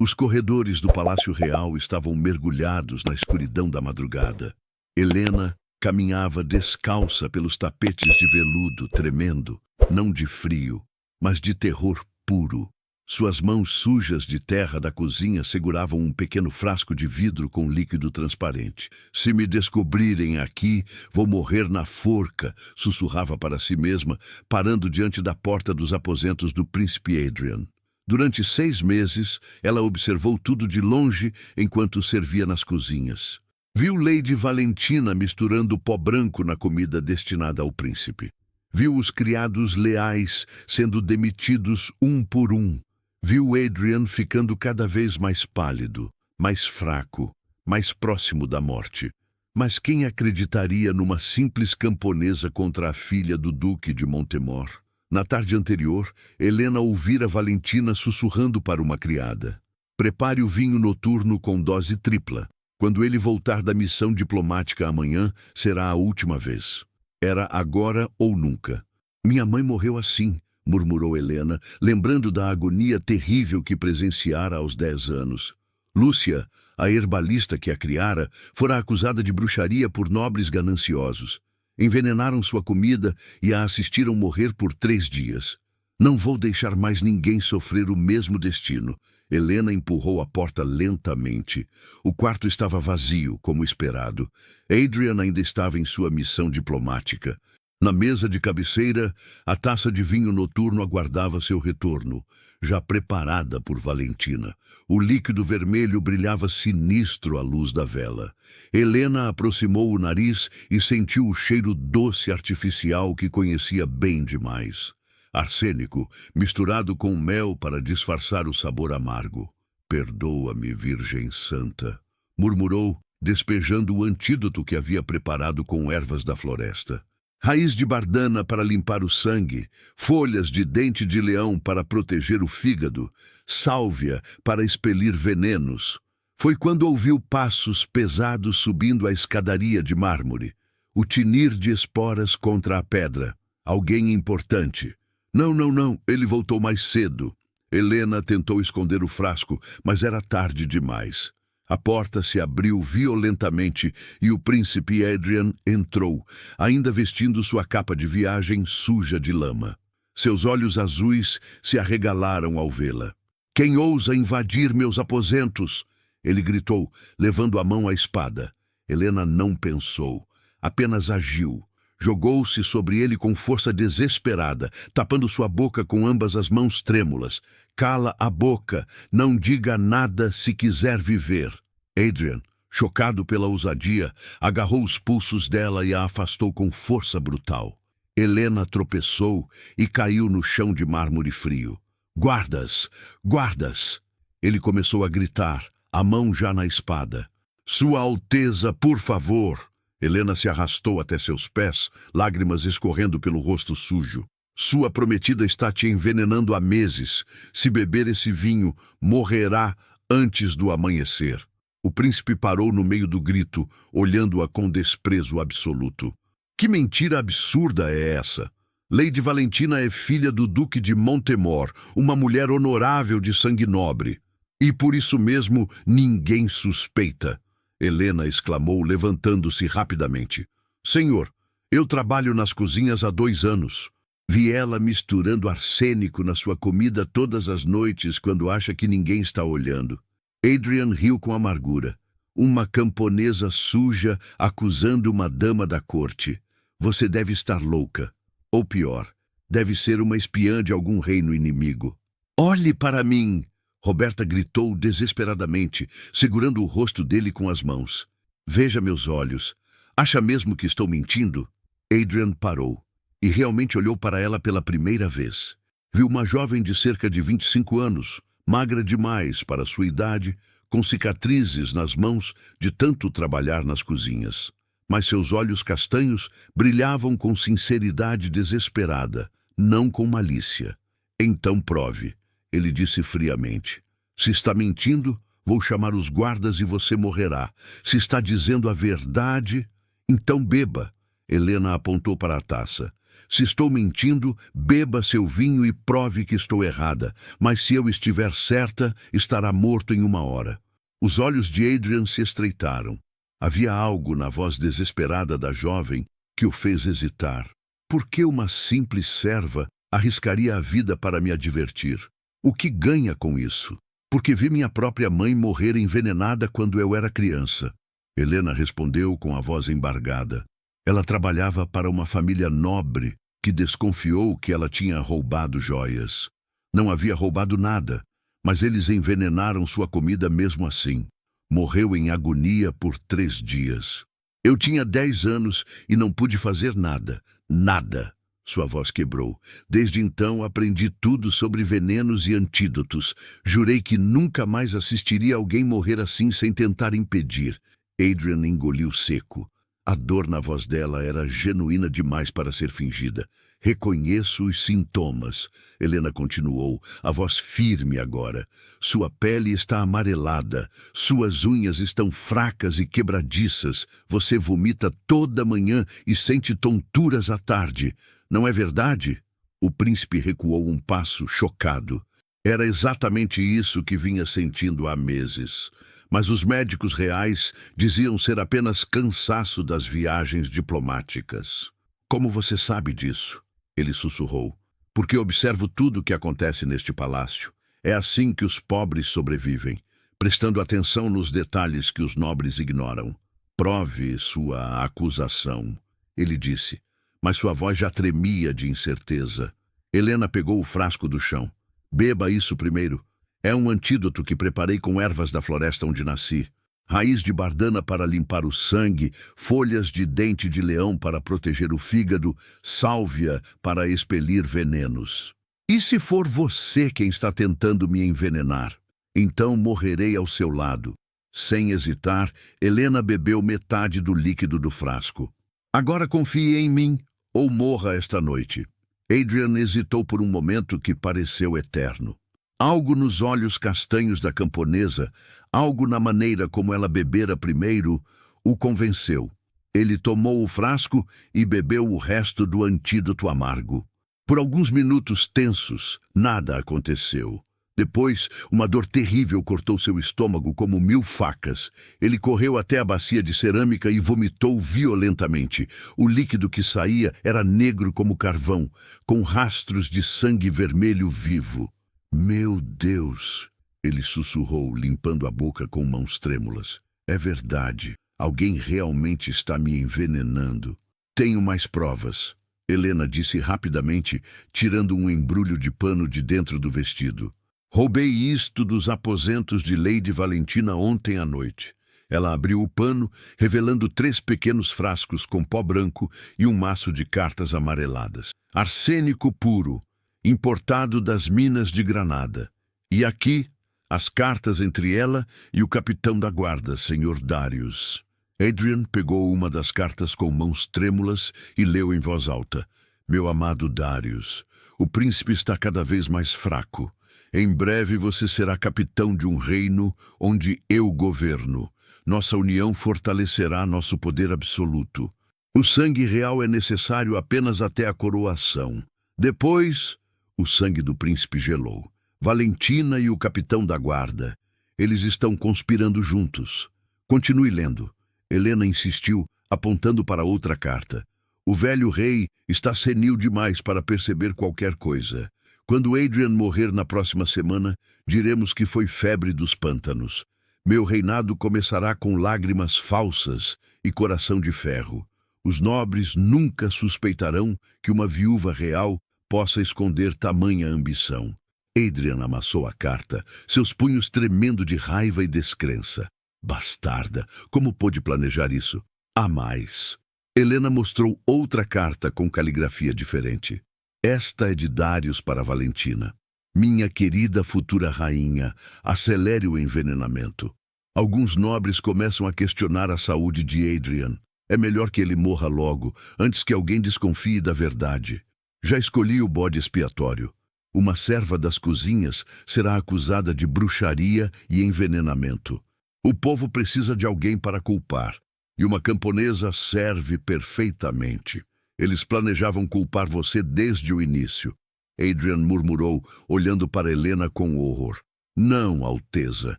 Os corredores do Palácio Real estavam mergulhados na escuridão da madrugada. Helena caminhava descalça pelos tapetes de veludo, tremendo, não de frio, mas de terror puro. Suas mãos sujas de terra da cozinha seguravam um pequeno frasco de vidro com líquido transparente. "Se me descobrirem aqui, vou morrer na forca", sussurrava para si mesma, parando diante da porta dos aposentos do príncipe Adrian. Durante 6 meses, ela observou tudo de longe enquanto servia nas cozinhas. Viu Lady Valentina misturando pó branco na comida destinada ao príncipe. Viu os criados leais sendo demitidos um por um. Viu Adrian ficando cada vez mais pálido, mais fraco, mais próximo da morte. Mas quem acreditaria numa simples camponesa contra a filha do Duque de Montemor? Na tarde anterior, Helena ouvira Valentina sussurrando para uma criada: "Prepare o vinho noturno com dose tripla. Quando ele voltar da missão diplomática amanhã, será a última vez." Era agora ou nunca. "Minha mãe morreu assim", murmurou Helena, lembrando da agonia terrível que presenciara aos 10 anos. Lúcia, a herbalista que a criara, fora acusada de bruxaria por nobres gananciosos. Envenenaram sua comida e a assistiram morrer por 3 dias. "Não vou deixar mais ninguém sofrer o mesmo destino." Helena empurrou a porta lentamente. O quarto estava vazio, como esperado. Adrian ainda estava em sua missão diplomática. Na mesa de cabeceira, a taça de vinho noturno aguardava seu retorno, já preparada por Valentina. O líquido vermelho brilhava sinistro à luz da vela. Helena aproximou o nariz e sentiu o cheiro doce artificial que conhecia bem demais. Arsênico, misturado com mel para disfarçar o sabor amargo. "Perdoa-me, Virgem Santa", murmurou, despejando o antídoto que havia preparado com ervas da floresta. Raiz de bardana para limpar o sangue, folhas de dente de leão para proteger o fígado, sálvia para expelir venenos. Foi quando ouviu passos pesados subindo a escadaria de mármore, o tinir de esporas contra a pedra. Alguém importante. Não, ele voltou mais cedo. Helena tentou esconder o frasco, mas era tarde demais. A porta se abriu violentamente e o príncipe Adrian entrou, ainda vestindo sua capa de viagem suja de lama. Seus olhos azuis se arregalaram ao vê-la. "Quem ousa invadir meus aposentos?" ele gritou, levando à mão a espada. Helena não pensou, apenas agiu. Jogou-se sobre ele com força desesperada, tapando sua boca com ambas as mãos trêmulas. "Cala a boca, não diga nada se quiser viver." Adrian, chocado pela ousadia, agarrou os pulsos dela e a afastou com força brutal. Helena tropeçou e caiu no chão de mármore frio. "Guardas! Guardas!" Ele começou a gritar, a mão já na espada. "Sua Alteza, por favor!" Helena se arrastou até seus pés, lágrimas escorrendo pelo rosto sujo. "Sua prometida está te envenenando há meses. Se beber esse vinho, morrerá antes do amanhecer." O príncipe parou no meio do grito, olhando-a com desprezo absoluto. "Que mentira absurda é essa? Lady Valentina é filha do Duque de Montemor, uma mulher honorável de sangue nobre. E por isso mesmo ninguém suspeita." Helena exclamou, levantando-se rapidamente. "Senhor, eu trabalho nas cozinhas há 2 anos. Vi ela misturando arsênico na sua comida todas as noites quando acha que ninguém está olhando." Adrian riu com amargura. "Uma camponesa suja acusando uma dama da corte. Você deve estar louca. Ou pior, deve ser uma espiã de algum reino inimigo." "Olhe para mim!" Roberta gritou desesperadamente, segurando o rosto dele com as mãos. "Veja meus olhos. Acha mesmo que estou mentindo?" Adrian parou e realmente olhou para ela pela primeira vez. Viu uma jovem de cerca de 25 anos, magra demais para sua idade, com cicatrizes nas mãos de tanto trabalhar nas cozinhas. Mas seus olhos castanhos brilhavam com sinceridade desesperada, não com malícia. "Então prove", ele disse friamente. "Se está mentindo, vou chamar os guardas e você morrerá. Se está dizendo a verdade, então beba." Helena apontou para a taça. Se estou mentindo, beba seu vinho e prove que estou errada. Mas se eu estiver certa, estará morto em 1 hora. Os olhos de Adrian se estreitaram. Havia algo na voz desesperada da jovem que o fez hesitar. Por que uma simples serva arriscaria a vida para me advertir? O que ganha com isso? Porque vi minha própria mãe morrer envenenada quando eu era criança. Helena respondeu com a voz embargada. Ela trabalhava para uma família nobre que desconfiou que ela tinha roubado joias. Não havia roubado nada, mas eles envenenaram sua comida mesmo assim. Morreu em agonia por 3 dias. Eu tinha 10 anos e não pude fazer nada. Nada. Sua voz quebrou. Desde então aprendi tudo sobre venenos e antídotos. Jurei que nunca mais assistiria alguém morrer assim sem tentar impedir. Adrian engoliu seco. A dor na voz dela era genuína demais para ser fingida. Reconheço os sintomas, Helena continuou, a voz firme agora. Sua pele está amarelada, suas unhas estão fracas e quebradiças. Você vomita toda manhã e sente tonturas à tarde. Não é verdade? O príncipe recuou um passo, chocado. Era exatamente isso que vinha sentindo há meses. Mas os médicos reais diziam ser apenas cansaço das viagens diplomáticas. Como você sabe disso? Ele sussurrou. Porque observo tudo o que acontece neste palácio. É assim que os pobres sobrevivem, prestando atenção nos detalhes que os nobres ignoram. Prove sua acusação, ele disse, mas sua voz já tremia de incerteza. Helena pegou o frasco do chão. Beba isso primeiro. É um antídoto que preparei com ervas da floresta onde nasci. Raiz de bardana para limpar o sangue, folhas de dente de leão para proteger o fígado, sálvia para expelir venenos. E se for você quem está tentando me envenenar? Então morrerei ao seu lado. Sem hesitar, Helena bebeu metade do líquido do frasco. Agora confie em mim, ou morra esta noite. Adrian hesitou por um momento que pareceu eterno. Algo nos olhos castanhos da camponesa, algo na maneira como ela bebera primeiro, o convenceu. Ele tomou o frasco e bebeu o resto do antídoto amargo. Por alguns minutos tensos, nada aconteceu. Depois, uma dor terrível cortou seu estômago como 1000 facas. Ele correu até a bacia de cerâmica e vomitou violentamente. O líquido que saía era negro como carvão, com rastros de sangue vermelho vivo. Meu Deus! Ele sussurrou, limpando a boca com mãos trêmulas. É verdade. Alguém realmente está me envenenando. Tenho mais provas. Helena disse rapidamente, tirando um embrulho de pano de dentro do vestido. Roubei isto dos aposentos de Lady Valentina ontem à noite. Ela abriu o pano, revelando 3 pequenos frascos com pó branco e um maço de cartas amareladas. Arsênico puro, importado das minas de Granada. E aqui, as cartas entre ela e o capitão da guarda, Sr. Darius. Adrian pegou uma das cartas com mãos trêmulas e leu em voz alta. Meu amado Darius, o príncipe está cada vez mais fraco. Em breve você será capitão de um reino onde eu governo. Nossa união fortalecerá nosso poder absoluto. O sangue real é necessário apenas até a coroação. Depois, o sangue do príncipe gelou. Valentina e o capitão da guarda. Eles estão conspirando juntos. Continue lendo. Helena insistiu, apontando para outra carta. O velho rei está senil demais para perceber qualquer coisa. Quando Adrian morrer na próxima semana, diremos que foi febre dos pântanos. Meu reinado começará com lágrimas falsas e coração de ferro. Os nobres nunca suspeitarão que uma viúva real possa esconder tamanha ambição. Adrian amassou a carta, seus punhos tremendo de raiva e descrença. Bastarda! Como pôde planejar isso? Há mais. Helena mostrou outra carta com caligrafia diferente. Esta é de Darius para Valentina. Minha querida futura rainha, acelere o envenenamento. Alguns nobres começam a questionar a saúde de Adrian. É melhor que ele morra logo, antes que alguém desconfie da verdade. Já escolhi o bode expiatório. Uma serva das cozinhas será acusada de bruxaria e envenenamento. O povo precisa de alguém para culpar, e uma camponesa serve perfeitamente. Eles planejavam culpar você desde o início. Adrian murmurou, olhando para Helena com horror. Não, Alteza.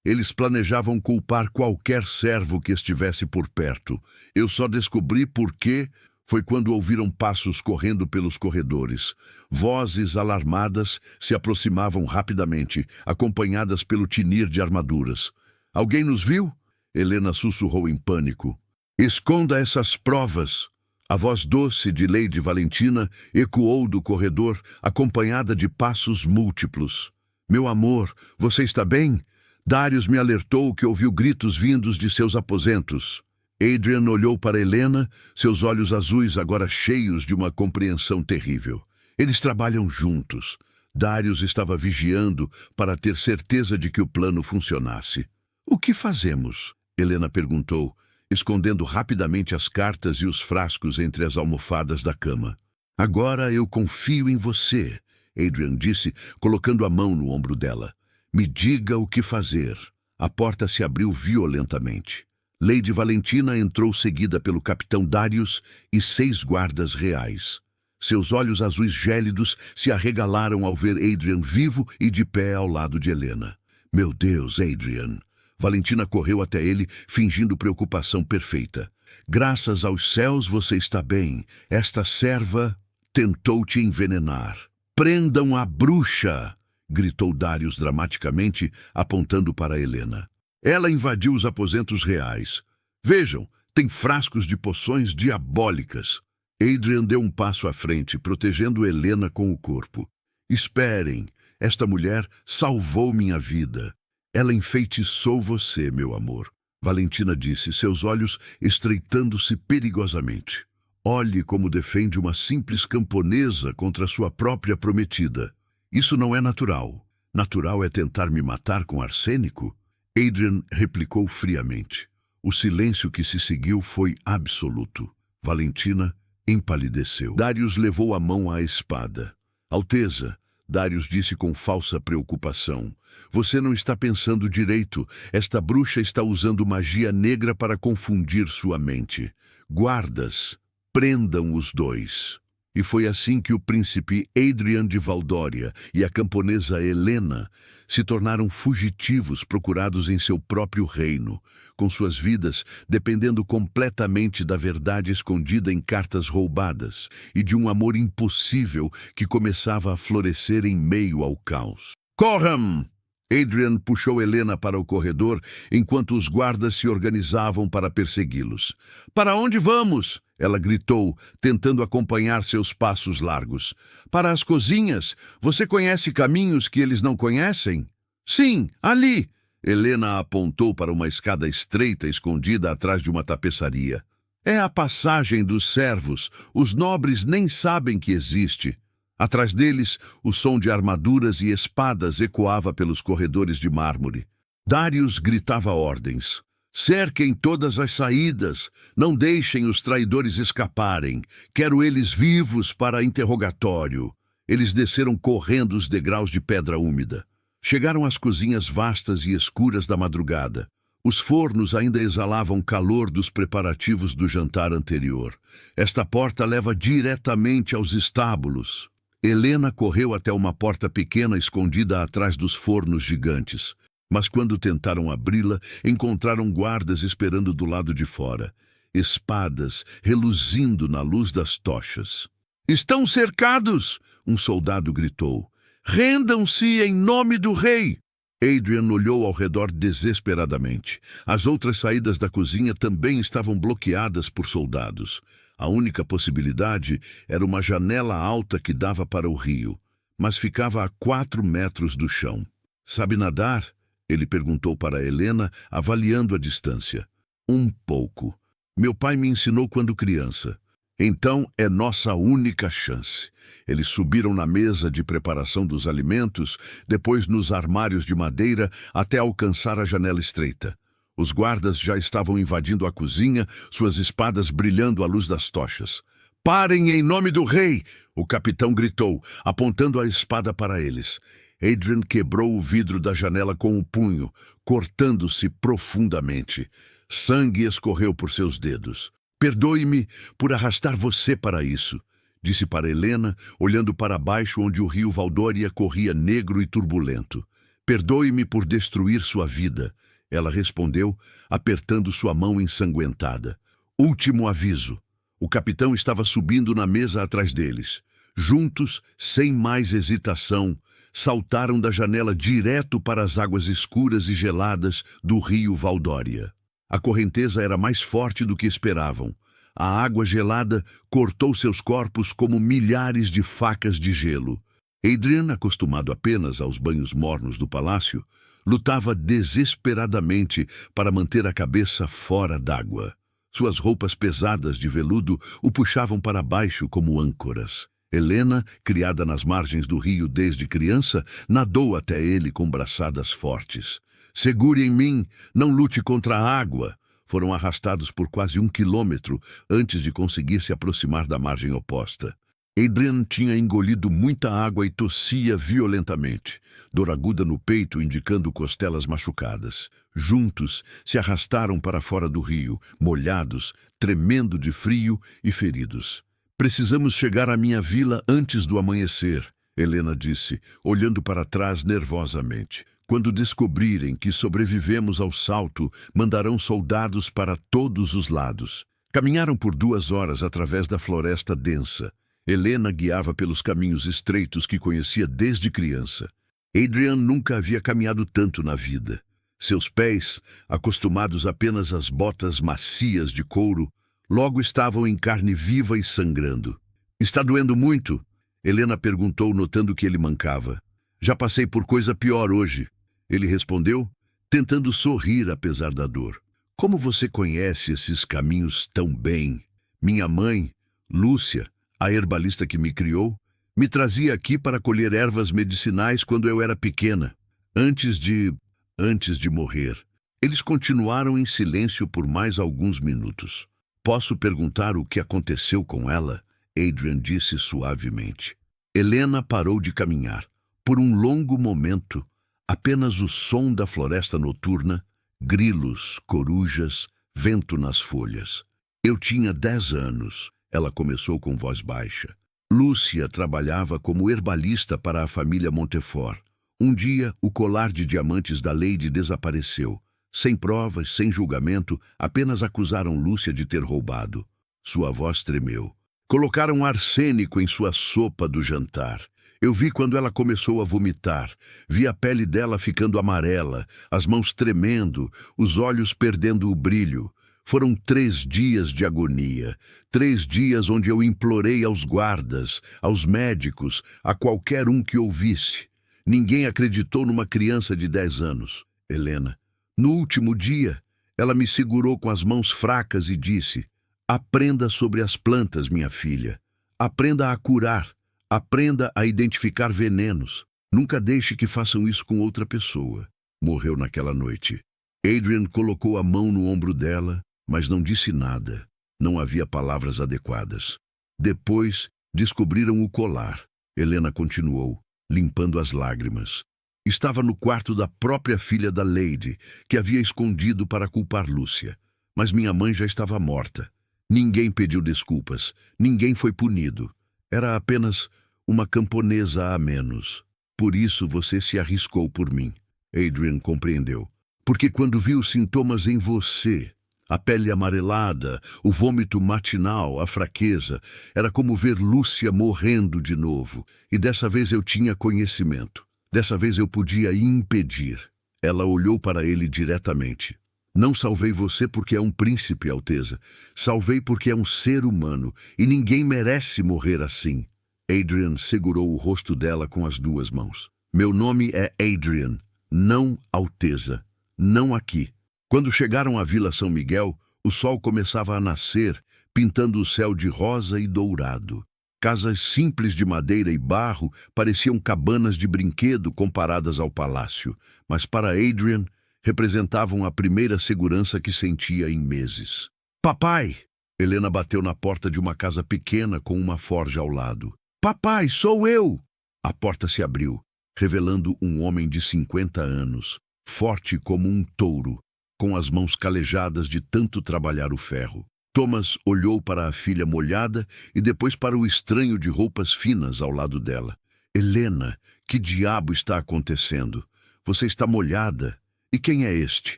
Eles planejavam culpar qualquer servo que estivesse por perto. Eu só descobri por quê foi quando ouviram passos correndo pelos corredores. Vozes alarmadas se aproximavam rapidamente, acompanhadas pelo tinir de armaduras. Alguém nos viu? Helena sussurrou em pânico. Esconda essas provas! A voz doce de Lady Valentina ecoou do corredor, acompanhada de passos múltiplos. Meu amor, você está bem? Darius me alertou que ouviu gritos vindos de seus aposentos. Adrian olhou para Helena, seus olhos azuis agora cheios de uma compreensão terrível. Eles trabalham juntos. Darius estava vigiando para ter certeza de que o plano funcionasse. O que fazemos? Helena perguntou, escondendo rapidamente as cartas e os frascos entre as almofadas da cama. Agora eu confio em você, Adrian disse, colocando a mão no ombro dela. Me diga o que fazer. A porta se abriu violentamente. Lady Valentina entrou seguida pelo capitão Darius e 6 guardas reais. Seus olhos azuis gélidos se arregalaram ao ver Adrian vivo e de pé ao lado de Helena. Meu Deus, Adrian! Valentina correu até ele, fingindo preocupação perfeita. Graças aos céus você está bem. Esta serva tentou te envenenar. Prendam a bruxa! Gritou Darius dramaticamente, apontando para Helena. Ela invadiu os aposentos reais. Vejam, tem frascos de poções diabólicas. Adrian deu um passo à frente, protegendo Helena com o corpo. Esperem, esta mulher salvou minha vida. Ela enfeitiçou você, meu amor. Valentina disse, seus olhos estreitando-se perigosamente. Olhe como defende uma simples camponesa contra sua própria prometida. Isso não é natural. Natural é tentar me matar com arsênico? Adrian replicou friamente. O silêncio que se seguiu foi absoluto. Valentina empalideceu. Darius levou a mão à espada. Alteza, Darius disse com falsa preocupação. Você não está pensando direito. Esta bruxa está usando magia negra para confundir sua mente. Guardas, prendam os 2. E foi assim que o príncipe Adrian de Valdória e a camponesa Helena se tornaram fugitivos procurados em seu próprio reino, com suas vidas dependendo completamente da verdade escondida em cartas roubadas e de um amor impossível que começava a florescer em meio ao caos. Corram! Adrian puxou Helena para o corredor enquanto os guardas se organizavam para persegui-los. Para onde vamos? Ela gritou, tentando acompanhar seus passos largos. Para as cozinhas. Você conhece caminhos que eles não conhecem? Sim, ali. Helena apontou para uma escada estreita escondida atrás de uma tapeçaria. É a passagem dos servos. Os nobres nem sabem que existe. Atrás deles, o som de armaduras e espadas ecoava pelos corredores de mármore. Darius gritava ordens. Cerquem todas as saídas. Não deixem os traidores escaparem. Quero eles vivos para interrogatório. Eles desceram correndo os degraus de pedra úmida. Chegaram às cozinhas vastas e escuras da madrugada. Os fornos ainda exalavam calor dos preparativos do jantar anterior. Esta porta leva diretamente aos estábulos. Helena correu até uma porta pequena escondida atrás dos fornos gigantes. Mas quando tentaram abri-la, encontraram guardas esperando do lado de fora. Espadas reluzindo na luz das tochas. Estão cercados! Um soldado gritou. Rendam-se em nome do rei! Adrian olhou ao redor desesperadamente. As outras saídas da cozinha também estavam bloqueadas por soldados. A única possibilidade era uma janela alta que dava para o rio, mas ficava a 4 metros do chão. Sabe nadar? Ele perguntou para Helena, avaliando a distância. Um pouco. Meu pai me ensinou quando criança. Então é nossa única chance. Eles subiram na mesa de preparação dos alimentos, depois nos armários de madeira, até alcançar a janela estreita. Os guardas já estavam invadindo a cozinha, suas espadas brilhando à luz das tochas. Parem em nome do rei! O capitão gritou, apontando a espada para eles. Adrian quebrou o vidro da janela com o punho, cortando-se profundamente. Sangue escorreu por seus dedos. Perdoe-me por arrastar você para isso, disse para Helena, olhando para baixo onde o rio Valdória corria negro e turbulento. Perdoe-me por destruir sua vida, ela respondeu, apertando sua mão ensanguentada. Último aviso. O capitão estava subindo na mesa atrás deles. Juntos, sem mais hesitação, saltaram da janela direto para as águas escuras e geladas do rio Valdória. A correnteza era mais forte do que esperavam. A água gelada cortou seus corpos como milhares de facas de gelo. Adrian, acostumado apenas aos banhos mornos do palácio, lutava desesperadamente para manter a cabeça fora d'água. Suas roupas pesadas de veludo o puxavam para baixo como âncoras. Helena, criada nas margens do rio desde criança, nadou até ele com braçadas fortes. Segure em mim, não lute contra a água. Foram arrastados por quase 1 quilômetro antes de conseguir se aproximar da margem oposta. Adrian tinha engolido muita água e tossia violentamente, dor aguda no peito indicando costelas machucadas. Juntos, se arrastaram para fora do rio, molhados, tremendo de frio e feridos. Precisamos chegar à minha vila antes do amanhecer, Helena disse, olhando para trás nervosamente. Quando descobrirem que sobrevivemos ao salto, mandarão soldados para todos os lados. Caminharam por 2 horas através da floresta densa. Helena guiava pelos caminhos estreitos que conhecia desde criança. Adrian nunca havia caminhado tanto na vida. Seus pés, acostumados apenas às botas macias de couro, logo estavam em carne viva e sangrando. Está doendo muito? Helena perguntou, notando que ele mancava. Já passei por coisa pior hoje. Ele respondeu, tentando sorrir apesar da dor. Como você conhece esses caminhos tão bem? Minha mãe, Lúcia, a herbalista que me criou, me trazia aqui para colher ervas medicinais quando eu era pequena, antes de morrer. Eles continuaram em silêncio por mais alguns minutos. Posso perguntar o que aconteceu com ela? Adrian disse suavemente. Helena parou de caminhar. Por um longo momento, apenas o som da floresta noturna, grilos, corujas, vento nas folhas. Eu tinha 10 anos, ela começou com voz baixa. Lúcia trabalhava como herbalista para a família Montefort. Um dia, o colar de diamantes da Lady desapareceu. Sem provas, sem julgamento, apenas acusaram Lúcia de ter roubado. Sua voz tremeu. Colocaram arsênico em sua sopa do jantar. Eu vi quando ela começou a vomitar. Vi a pele dela ficando amarela, as mãos tremendo, os olhos perdendo o brilho. Foram 3 dias de agonia. 3 dias onde eu implorei aos guardas, aos médicos, a qualquer um que ouvisse. Ninguém acreditou numa criança de 10 anos. Helena. No último dia, ela me segurou com as mãos fracas e disse: aprenda sobre as plantas, minha filha. Aprenda a curar. Aprenda a identificar venenos. Nunca deixe que façam isso com outra pessoa. Morreu naquela noite. Adrian colocou a mão no ombro dela, mas não disse nada. Não havia palavras adequadas. Depois, descobriram o colar. Helena continuou, limpando as lágrimas. Estava no quarto da própria filha da Lady, que havia escondido para culpar Lúcia. Mas minha mãe já estava morta. Ninguém pediu desculpas. Ninguém foi punido. Era apenas uma camponesa a menos. Por isso você se arriscou por mim. Adrian compreendeu. Porque quando vi os sintomas em você, a pele amarelada, o vômito matinal, a fraqueza, era como ver Lúcia morrendo de novo. E dessa vez eu tinha conhecimento. Dessa vez eu podia impedir. Ela olhou para ele diretamente. Não salvei você porque é um príncipe, Alteza. Salvei porque é um ser humano e ninguém merece morrer assim. Adrian segurou o rosto dela com as 2 mãos. Meu nome é Adrian, não Alteza. Não aqui. Quando chegaram à Vila São Miguel, o sol começava a nascer, pintando o céu de rosa e dourado. Casas simples de madeira e barro pareciam cabanas de brinquedo comparadas ao palácio, mas para Adrian representavam a primeira segurança que sentia em meses. Papai! Helena bateu na porta de uma casa pequena com uma forja ao lado. Papai, sou eu! A porta se abriu, revelando um homem de 50 anos, forte como um touro, com as mãos calejadas de tanto trabalhar o ferro. Thomas olhou para a filha molhada e depois para o estranho de roupas finas ao lado dela. Helena, que diabo está acontecendo? Você está molhada. E quem é este?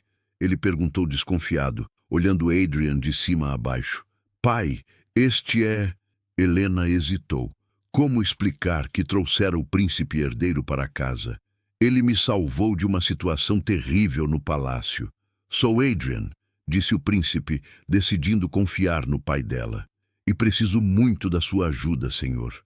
Ele perguntou desconfiado, olhando Adrian de cima a baixo. Pai, este é... Helena hesitou. Como explicar que trouxera o príncipe herdeiro para casa? Ele me salvou de uma situação terrível no palácio. Sou Adrian, disse o príncipe, decidindo confiar no pai dela. E preciso muito da sua ajuda, senhor.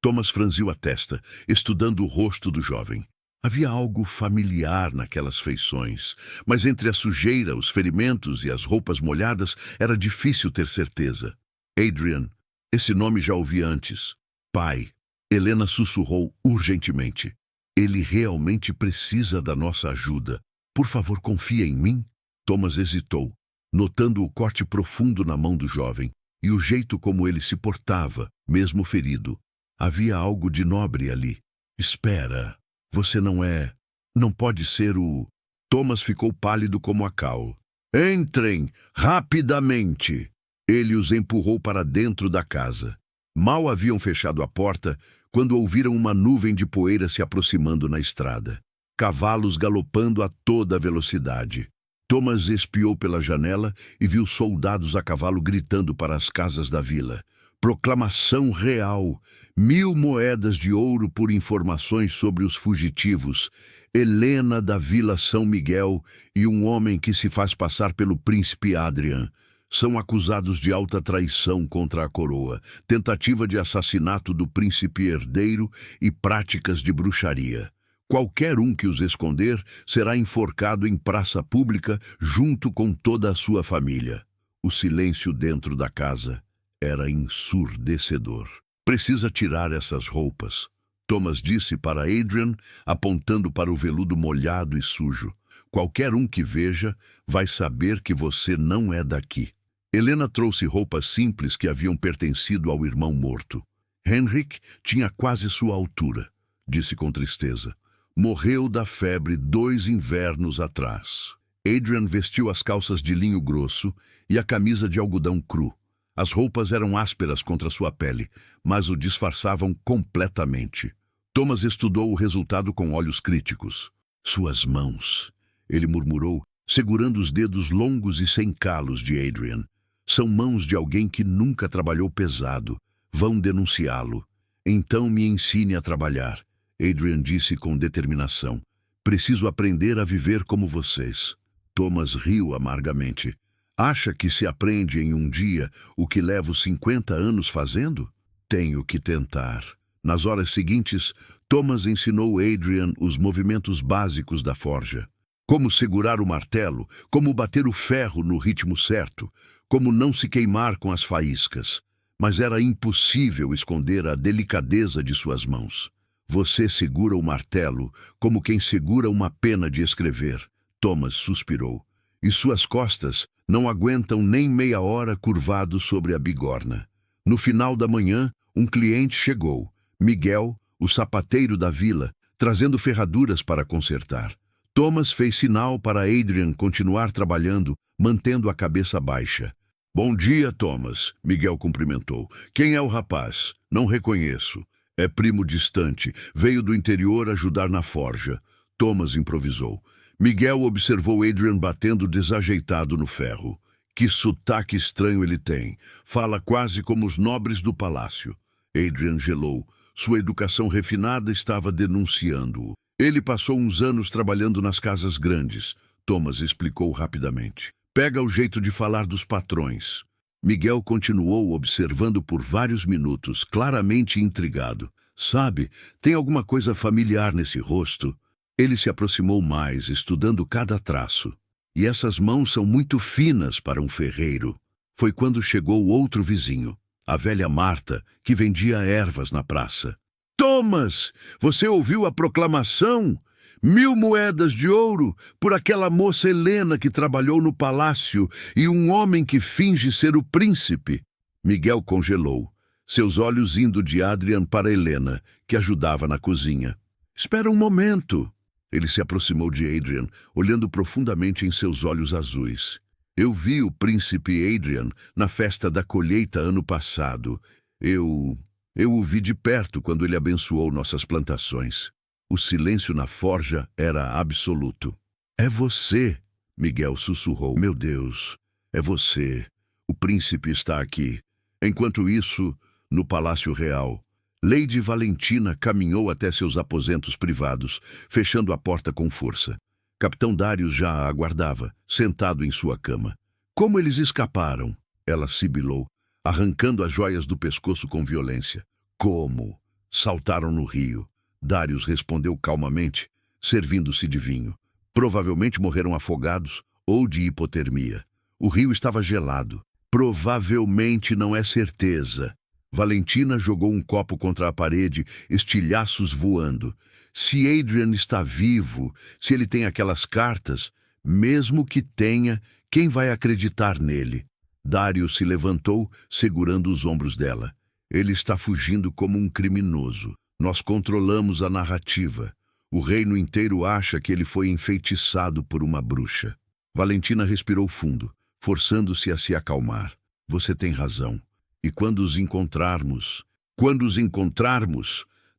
Thomas franziu a testa, estudando o rosto do jovem. Havia algo familiar naquelas feições, mas entre a sujeira, os ferimentos e as roupas molhadas era difícil ter certeza. Adrian, esse nome já ouvi antes. Pai, Helena sussurrou urgentemente. Ele realmente precisa da nossa ajuda. Por favor, confia em mim? Thomas hesitou, notando o corte profundo na mão do jovem e o jeito como ele se portava, mesmo ferido. Havia algo de nobre ali. Espera, você não pode ser o... Thomas ficou pálido como a cal. Entrem, rapidamente! Ele os empurrou para dentro da casa. Mal haviam fechado a porta quando ouviram uma nuvem de poeira se aproximando na estrada. Cavalos galopando a toda velocidade. Thomas espiou pela janela e viu soldados a cavalo gritando para as casas da vila. Proclamação real. 1000 moedas de ouro por informações sobre os fugitivos. Helena da Vila São Miguel e um homem que se faz passar pelo príncipe Adrian. São acusados de alta traição contra a coroa, tentativa de assassinato do príncipe herdeiro e práticas de bruxaria. Qualquer um que os esconder será enforcado em praça pública junto com toda a sua família. O silêncio dentro da casa era ensurdecedor. Precisa tirar essas roupas, Thomas disse para Adrian, apontando para o veludo molhado e sujo. Qualquer um que veja vai saber que você não é daqui. Helena trouxe roupas simples que haviam pertencido ao irmão morto. Henrik tinha quase sua altura, disse com tristeza. Morreu da febre 2 invernos atrás. Adrian vestiu as calças de linho grosso e a camisa de algodão cru. As roupas eram ásperas contra sua pele, mas o disfarçavam completamente. Thomas estudou o resultado com olhos críticos. Suas mãos, ele murmurou, segurando os dedos longos e sem calos de Adrian. São mãos de alguém que nunca trabalhou pesado. Vão denunciá-lo. Então me ensine a trabalhar, Adrian disse com determinação. Preciso aprender a viver como vocês. Thomas riu amargamente. Acha que se aprende em um dia o que levo 50 anos fazendo? Tenho que tentar. Nas horas seguintes, Thomas ensinou Adrian os movimentos básicos da forja. Como segurar o martelo, como bater o ferro no ritmo certo, como não se queimar com as faíscas. Mas era impossível esconder a delicadeza de suas mãos. Você segura o martelo como quem segura uma pena de escrever, Thomas suspirou. E suas costas não aguentam nem meia hora curvado sobre a bigorna. No final da manhã, um cliente chegou, Miguel, o sapateiro da vila, trazendo ferraduras para consertar. Thomas fez sinal para Adrian continuar trabalhando, mantendo a cabeça baixa. Bom dia, Thomas, Miguel cumprimentou. Quem é o rapaz? Não reconheço. É primo distante, veio do interior ajudar na forja. Thomas improvisou. Miguel observou Adrian batendo desajeitado no ferro. Que sotaque estranho ele tem. Fala quase como os nobres do palácio. Adrian gelou. Sua educação refinada estava denunciando-o. Ele passou uns anos trabalhando nas casas grandes. Thomas explicou rapidamente. Pega o jeito de falar dos patrões. Miguel continuou observando por vários minutos, claramente intrigado. Sabe, tem alguma coisa familiar nesse rosto. Ele se aproximou mais, estudando cada traço. E essas mãos são muito finas para um ferreiro. Foi quando chegou outro vizinho, a velha Marta, que vendia ervas na praça. Thomas, você ouviu a proclamação? 1000 moedas de ouro por aquela moça Helena que trabalhou no palácio e um homem que finge ser o príncipe. Miguel congelou, seus olhos indo de Adrian para Helena, que ajudava na cozinha. Espera um momento. Ele se aproximou de Adrian, olhando profundamente em seus olhos azuis. Eu vi o príncipe Adrian na festa da colheita ano passado. Eu o vi de perto quando ele abençoou nossas plantações. O silêncio na forja era absoluto. É você, Miguel sussurrou. Meu Deus, é você. O príncipe está aqui. Enquanto isso, no Palácio Real, Lady Valentina caminhou até seus aposentos privados, fechando a porta com força. Capitão Darius já a aguardava, sentado em sua cama. Como eles escaparam? Ela sibilou, arrancando as joias do pescoço com violência. Como? Saltaram no rio. Darius respondeu calmamente, servindo-se de vinho. Provavelmente morreram afogados ou de hipotermia. O rio estava gelado. Provavelmente não é certeza. Valentina jogou um copo contra a parede, estilhaços voando. Se Adrian está vivo, se ele tem aquelas cartas, mesmo que tenha, quem vai acreditar nele? Darius se levantou, segurando os ombros dela. Ele está fugindo como um criminoso. Nós controlamos a narrativa. O reino inteiro acha que ele foi enfeitiçado por uma bruxa. Valentina respirou fundo, forçando-se a se acalmar. Você tem razão. E quando os encontrarmos...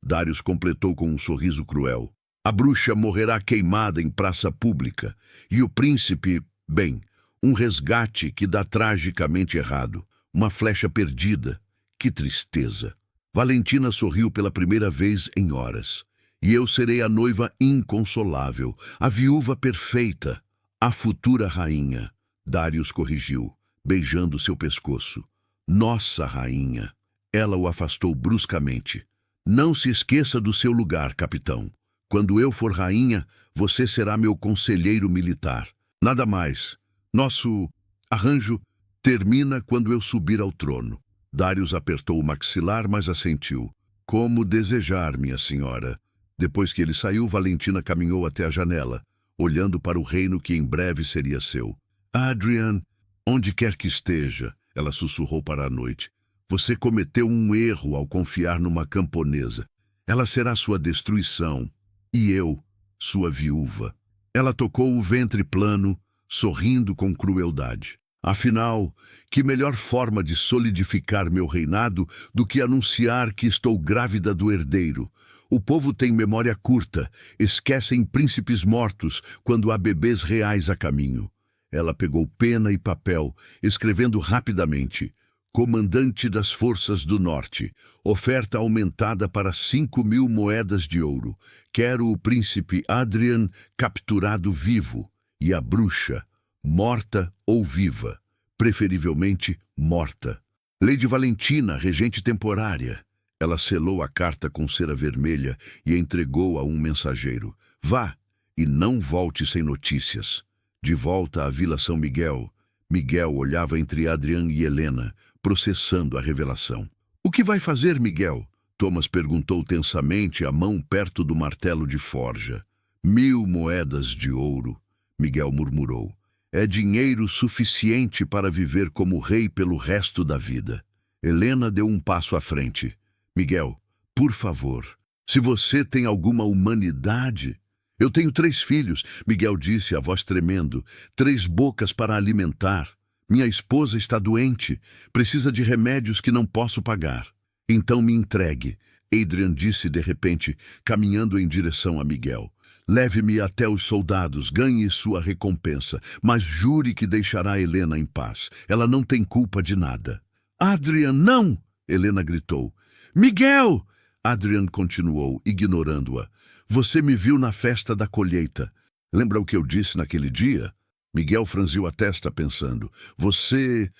Darius completou com um sorriso cruel. A bruxa morrerá queimada em praça pública. E o príncipe, bem, um resgate que dá tragicamente errado. Uma flecha perdida. Que tristeza. Valentina sorriu pela primeira vez em horas. E eu serei a noiva inconsolável, a viúva perfeita, a futura rainha. Darius corrigiu, beijando seu pescoço. Nossa rainha. Ela o afastou bruscamente. Não se esqueça do seu lugar, capitão. Quando eu for rainha, você será meu conselheiro militar. Nada mais. Nosso arranjo termina quando eu subir ao trono. Darius apertou o maxilar, mas assentiu. Como desejar, minha senhora. Depois que ele saiu, Valentina caminhou até a janela, olhando para o reino que em breve seria seu. Adrian, onde quer que esteja, ela sussurrou para a noite. Você cometeu um erro ao confiar numa camponesa. Ela será sua destruição. E eu, sua viúva. Ela tocou o ventre plano, sorrindo com crueldade. Afinal, que melhor forma de solidificar meu reinado do que anunciar que estou grávida do herdeiro? O povo tem memória curta, esquecem príncipes mortos quando há bebês reais a caminho. Ela pegou pena e papel, escrevendo rapidamente. Comandante das Forças do Norte, oferta aumentada para 5.000 moedas de ouro. Quero o príncipe Adrian capturado vivo e a bruxa, morta ou viva, preferivelmente morta. Lady Valentina, regente temporária. Ela selou a carta com cera vermelha e entregou a um mensageiro. Vá e não volte sem notícias. De volta à Vila São Miguel, Miguel olhava entre Adrian e Helena, processando a revelação. O que vai fazer, Miguel? Thomas perguntou tensamente, a mão perto do martelo de forja. 1.000 moedas de ouro, Miguel murmurou. É dinheiro suficiente para viver como rei pelo resto da vida. Helena deu um passo à frente. Miguel, por favor, se você tem alguma humanidade... Eu tenho 3 filhos, Miguel disse, a voz tremendo. 3 bocas para alimentar. Minha esposa está doente, precisa de remédios que não posso pagar. Então me entregue, Adrian disse de repente, caminhando em direção a Miguel. Leve-me até os soldados, ganhe sua recompensa, mas jure que deixará Helena em paz. Ela não tem culpa de nada. Adrian, não! Helena gritou. Miguel! Adrian continuou, ignorando-a. Você me viu na festa da colheita. Lembra o que eu disse naquele dia? Miguel franziu a testa pensando. Você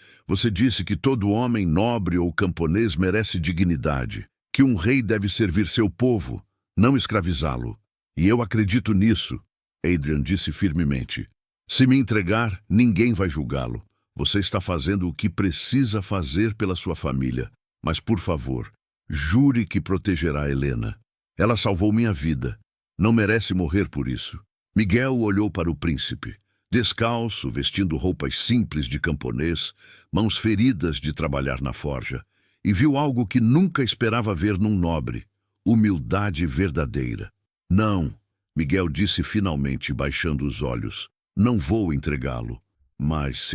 disse que todo homem nobre ou camponês merece dignidade, que um rei deve servir seu povo, não escravizá-lo. E eu acredito nisso, Adrian disse firmemente. Se me entregar, ninguém vai julgá-lo. Você está fazendo o que precisa fazer pela sua família. Mas, por favor, jure que protegerá Helena. Ela salvou minha vida. Não merece morrer por isso. Miguel olhou para o príncipe. Descalço, vestindo roupas simples de camponês, mãos feridas de trabalhar na forja, e viu algo que nunca esperava ver num nobre. Humildade verdadeira. Não, Miguel disse finalmente, baixando os olhos. Não vou entregá-lo. Mas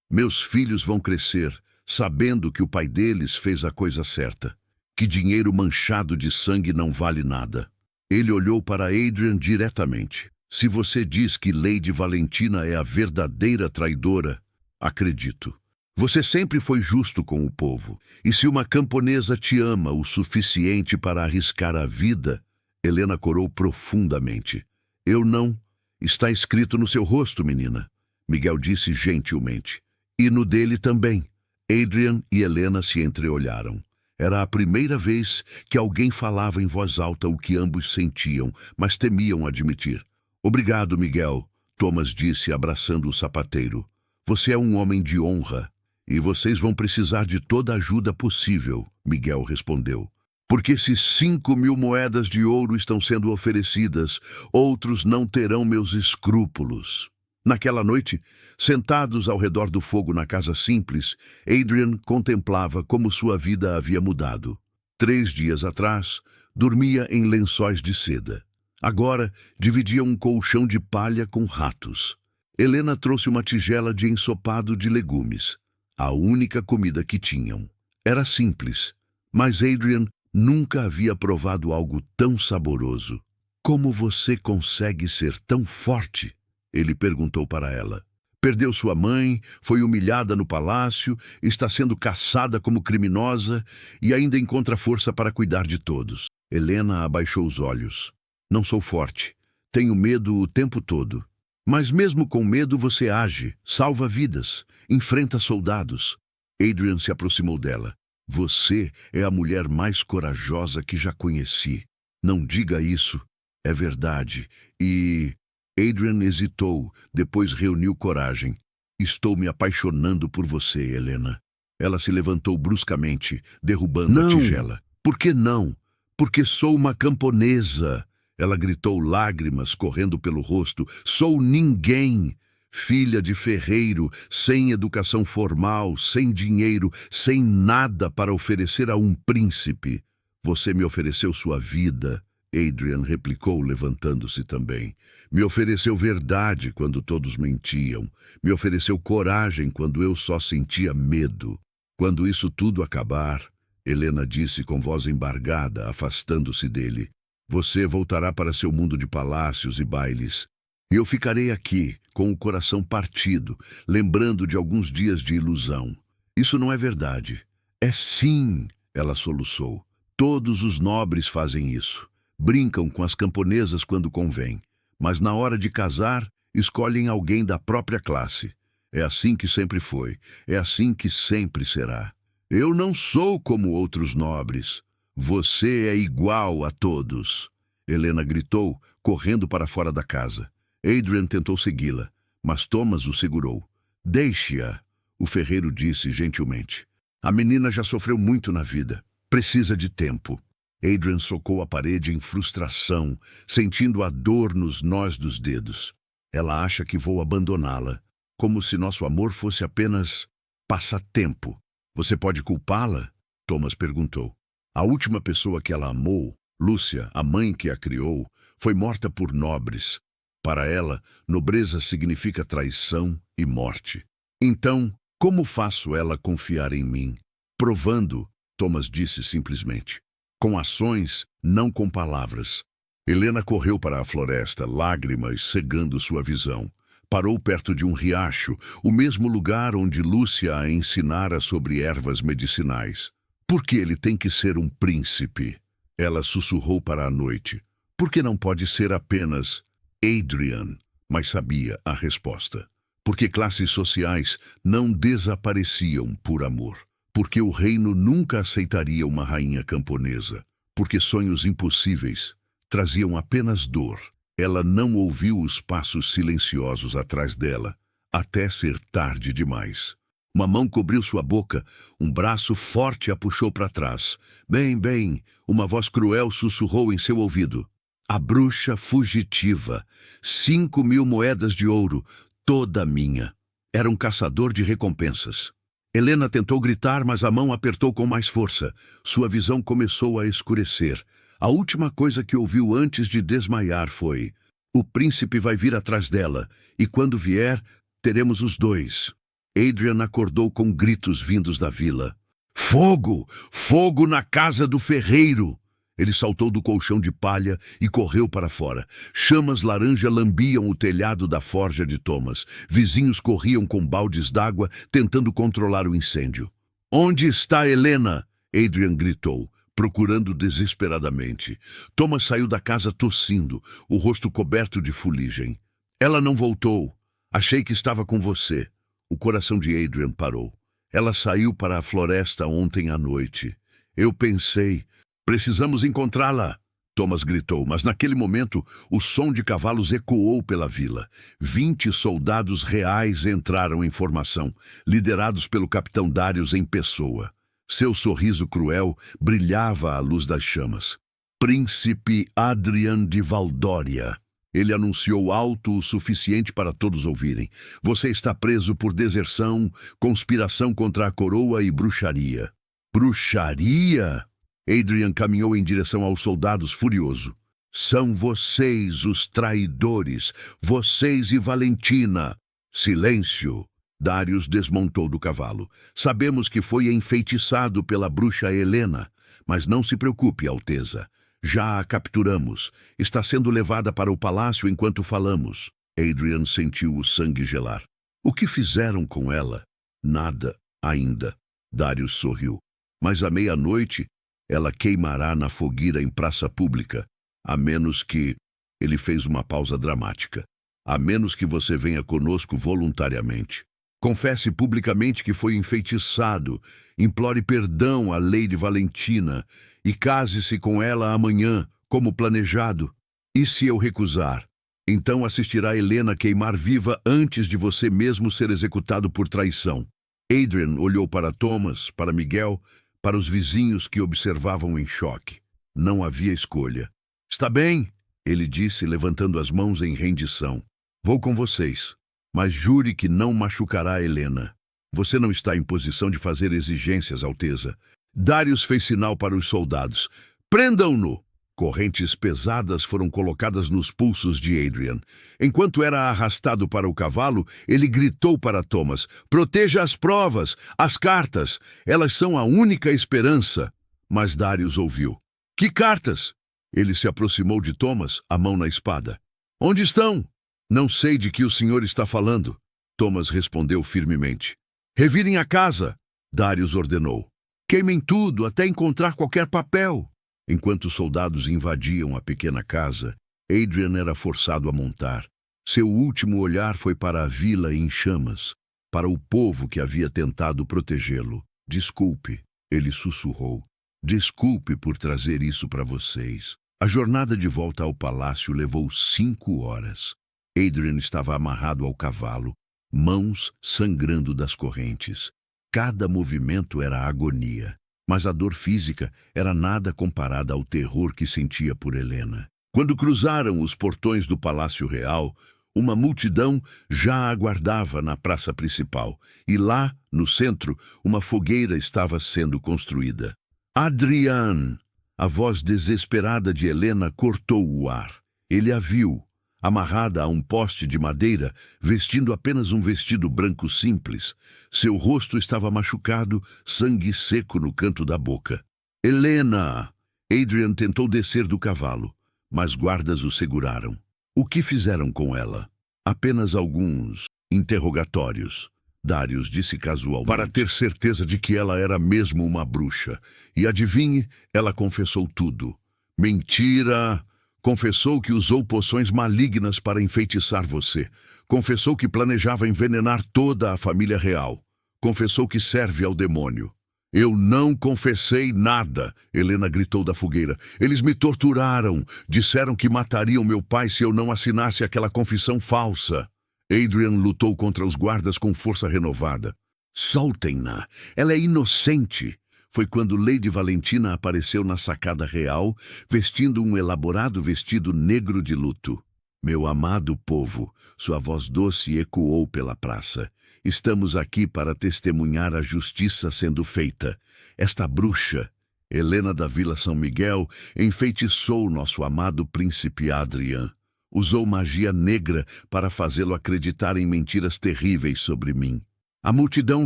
meus filhos vão crescer, sabendo que o pai deles fez a coisa certa, que dinheiro manchado de sangue não vale nada. Ele olhou para Adrian diretamente. Se você diz que Lady Valentina é a verdadeira traidora, acredito. Você sempre foi justo com o povo, e se uma camponesa te ama o suficiente para arriscar a vida, Helena corou profundamente. Eu não. Está escrito no seu rosto, menina, Miguel disse gentilmente. E no dele também. Adrian e Helena se entreolharam. Era a primeira vez que alguém falava em voz alta o que ambos sentiam, mas temiam admitir. Obrigado, Miguel, Thomas disse abraçando o sapateiro. Você é um homem de honra. E vocês vão precisar de toda a ajuda possível, Miguel respondeu. Porque se 5.000 moedas de ouro estão sendo oferecidas, outros não terão meus escrúpulos. Naquela noite, sentados ao redor do fogo na casa simples, Adrian contemplava como sua vida havia mudado. 3 dias atrás, dormia em lençóis de seda. Agora, dividia um colchão de palha com ratos. Helena trouxe uma tigela de ensopado de legumes, a única comida que tinham. Era simples, mas Adrian nunca havia provado algo tão saboroso. Como você consegue ser tão forte? Ele perguntou para ela. Perdeu sua mãe, foi humilhada no palácio, está sendo caçada como criminosa e ainda encontra força para cuidar de todos. Helena abaixou os olhos. Não sou forte. Tenho medo o tempo todo. Mas mesmo com medo você age, salva vidas, enfrenta soldados. Adrian se aproximou dela. Você é a mulher mais corajosa que já conheci. Não diga isso. É verdade. E... Adrian hesitou, depois reuniu coragem. Estou me apaixonando por você, Helena. Ela se levantou bruscamente, derrubando a tigela. Por que não? Porque sou uma camponesa. Ela gritou, lágrimas correndo pelo rosto. Sou ninguém. Filha de ferreiro, sem educação formal, sem dinheiro, sem nada para oferecer a um príncipe. Você me ofereceu sua vida. Adrian replicou, levantando-se também. Me ofereceu verdade quando todos mentiam. Me ofereceu coragem quando eu só sentia medo. Quando isso tudo acabar, Helena disse com voz embargada, afastando-se dele, você voltará para seu mundo de palácios e bailes. E eu ficarei aqui, com o coração partido, lembrando de alguns dias de ilusão. Isso não é verdade. É sim, ela soluçou. Todos os nobres fazem isso. Brincam com as camponesas quando convém, mas na hora de casar, escolhem alguém da própria classe. É assim que sempre foi, é assim que sempre será. Eu não sou como outros nobres. Você é igual a todos. Helena gritou, correndo para fora da casa. Adrian tentou segui-la, mas Thomas o segurou. Deixe-a, o ferreiro disse gentilmente. A menina já sofreu muito na vida. Precisa de tempo. Adrian socou a parede em frustração, sentindo a dor nos nós dos dedos. Ela acha que vou abandoná-la, como se nosso amor fosse apenas passatempo. Você pode culpá-la? Thomas perguntou. A última pessoa que ela amou, Lúcia, a mãe que a criou, foi morta por nobres. Para ela, nobreza significa traição e morte. Então, como faço ela confiar em mim? Provando, Thomas disse simplesmente. Com ações, não com palavras. Helena correu para a floresta, lágrimas cegando sua visão. Parou perto de um riacho, o mesmo lugar onde Lúcia a ensinara sobre ervas medicinais. Por que ele tem que ser um príncipe? Ela sussurrou para a noite. Por que não pode ser apenas Adrian? Mas sabia a resposta. Porque classes sociais não desapareciam por amor. Porque o reino nunca aceitaria uma rainha camponesa. Porque sonhos impossíveis traziam apenas dor. Ela não ouviu os passos silenciosos atrás dela, até ser tarde demais. Uma mão cobriu sua boca, um braço forte a puxou para trás. Bem, uma voz cruel sussurrou em seu ouvido. A bruxa fugitiva, 5.000 moedas de ouro, toda minha. Era um caçador de recompensas. Helena tentou gritar, mas a mão apertou com mais força. Sua visão começou a escurecer. A última coisa que ouviu antes de desmaiar foi: o príncipe vai vir atrás dela, e quando vier, Teremos os dois. Adrian acordou com gritos vindos da vila. Fogo! Fogo na casa do ferreiro! Ele saltou do colchão de palha e correu para fora. Chamas laranja lambiam o telhado da forja de Thomas. Vizinhos corriam com baldes d'água, tentando controlar o incêndio. Onde está Helena? Adrian gritou, procurando desesperadamente. Thomas saiu da casa tossindo, o rosto coberto de fuligem. Ela não voltou. Achei que estava com você. O coração de Adrian parou. Ela saiu para a floresta ontem à noite. Eu pensei... Precisamos encontrá-la, Thomas gritou, mas naquele momento o som de cavalos ecoou pela vila. 20 soldados reais entraram em formação, liderados pelo capitão Darius em pessoa. Seu sorriso cruel brilhava à luz das chamas. Príncipe Adrian de Valdória. Ele anunciou alto o suficiente para todos ouvirem. Você está preso por deserção, conspiração contra a coroa e bruxaria. Bruxaria? Adrian caminhou em direção aos soldados furioso. São vocês os traidores, vocês e Valentina. Silêncio! Darius desmontou do cavalo. Sabemos que foi enfeitiçado pela bruxa Helena, mas não se preocupe, Alteza. Já a capturamos. Está sendo levada para o palácio enquanto falamos. Adrian sentiu o sangue gelar. O que fizeram com ela? Nada ainda. Darius sorriu. Mas à meia-noite, ela queimará na fogueira em praça pública, a menos que... Ele fez uma pausa dramática. A menos que você venha conosco voluntariamente. Confesse publicamente que foi enfeitiçado, implore perdão à Lady Valentina e case-se com ela amanhã, como planejado. E se eu recusar? Então assistirá Helena queimar viva antes de você mesmo ser executado por traição. Adrian olhou para Thomas, para Miguel, para os vizinhos que observavam em choque. Não havia escolha. Está bem, ele disse, levantando as mãos em rendição. Vou com vocês, mas jure que não machucará Helena. Você não está em posição de fazer exigências, Alteza. Darius fez sinal para os soldados. Prendam-no! Correntes pesadas foram colocadas nos pulsos de Adrian. Enquanto era arrastado para o cavalo, ele gritou para Thomas, proteja as provas, as cartas, elas são a única esperança. Mas Darius ouviu. Que cartas? Ele se aproximou de Thomas, a mão na espada. Onde estão? Não sei de que o senhor está falando. Thomas respondeu firmemente. Revirem a casa, Darius ordenou. Queimem tudo até encontrar qualquer papel. Enquanto os soldados invadiam a pequena casa, Adrian era forçado a montar. Seu último olhar foi para a vila em chamas, para o povo que havia tentado protegê-lo. Desculpe, ele sussurrou. Desculpe por trazer isso para vocês. A jornada de volta ao palácio levou 5 horas. Adrian estava amarrado ao cavalo, mãos sangrando das correntes. Cada movimento era agonia. Mas a dor física era nada comparada ao terror que sentia por Helena. Quando cruzaram os portões do Palácio Real, uma multidão já aguardava na praça principal, e lá, no centro, uma fogueira estava sendo construída. Adrian! A voz desesperada de Helena cortou o ar. Ele a viu, amarrada a um poste de madeira, vestindo apenas um vestido branco simples. Seu rosto estava machucado, sangue seco no canto da boca. Helena! Adrian tentou descer do cavalo, mas guardas o seguraram. O que fizeram com ela? Apenas alguns interrogatórios. Darius disse casualmente. Para ter certeza de que ela era mesmo uma bruxa. E adivinhe, ela confessou tudo. Mentira! Confessou que usou poções malignas para enfeitiçar você. Confessou que planejava envenenar toda a família real. Confessou que serve ao demônio. Eu não confessei nada, Helena gritou da fogueira. Eles me torturaram. Disseram que matariam meu pai se eu não assinasse aquela confissão falsa. Adrian lutou contra os guardas com força renovada. Soltem-na. Ela é inocente. Foi quando Lady Valentina apareceu na sacada real, vestindo um elaborado vestido negro de luto. Meu amado povo, sua voz doce ecoou pela praça. Estamos aqui para testemunhar a justiça sendo feita. Esta bruxa, Helena da Vila São Miguel, enfeitiçou nosso amado príncipe Adrian. Usou magia negra para fazê-lo acreditar em mentiras terríveis sobre mim. A multidão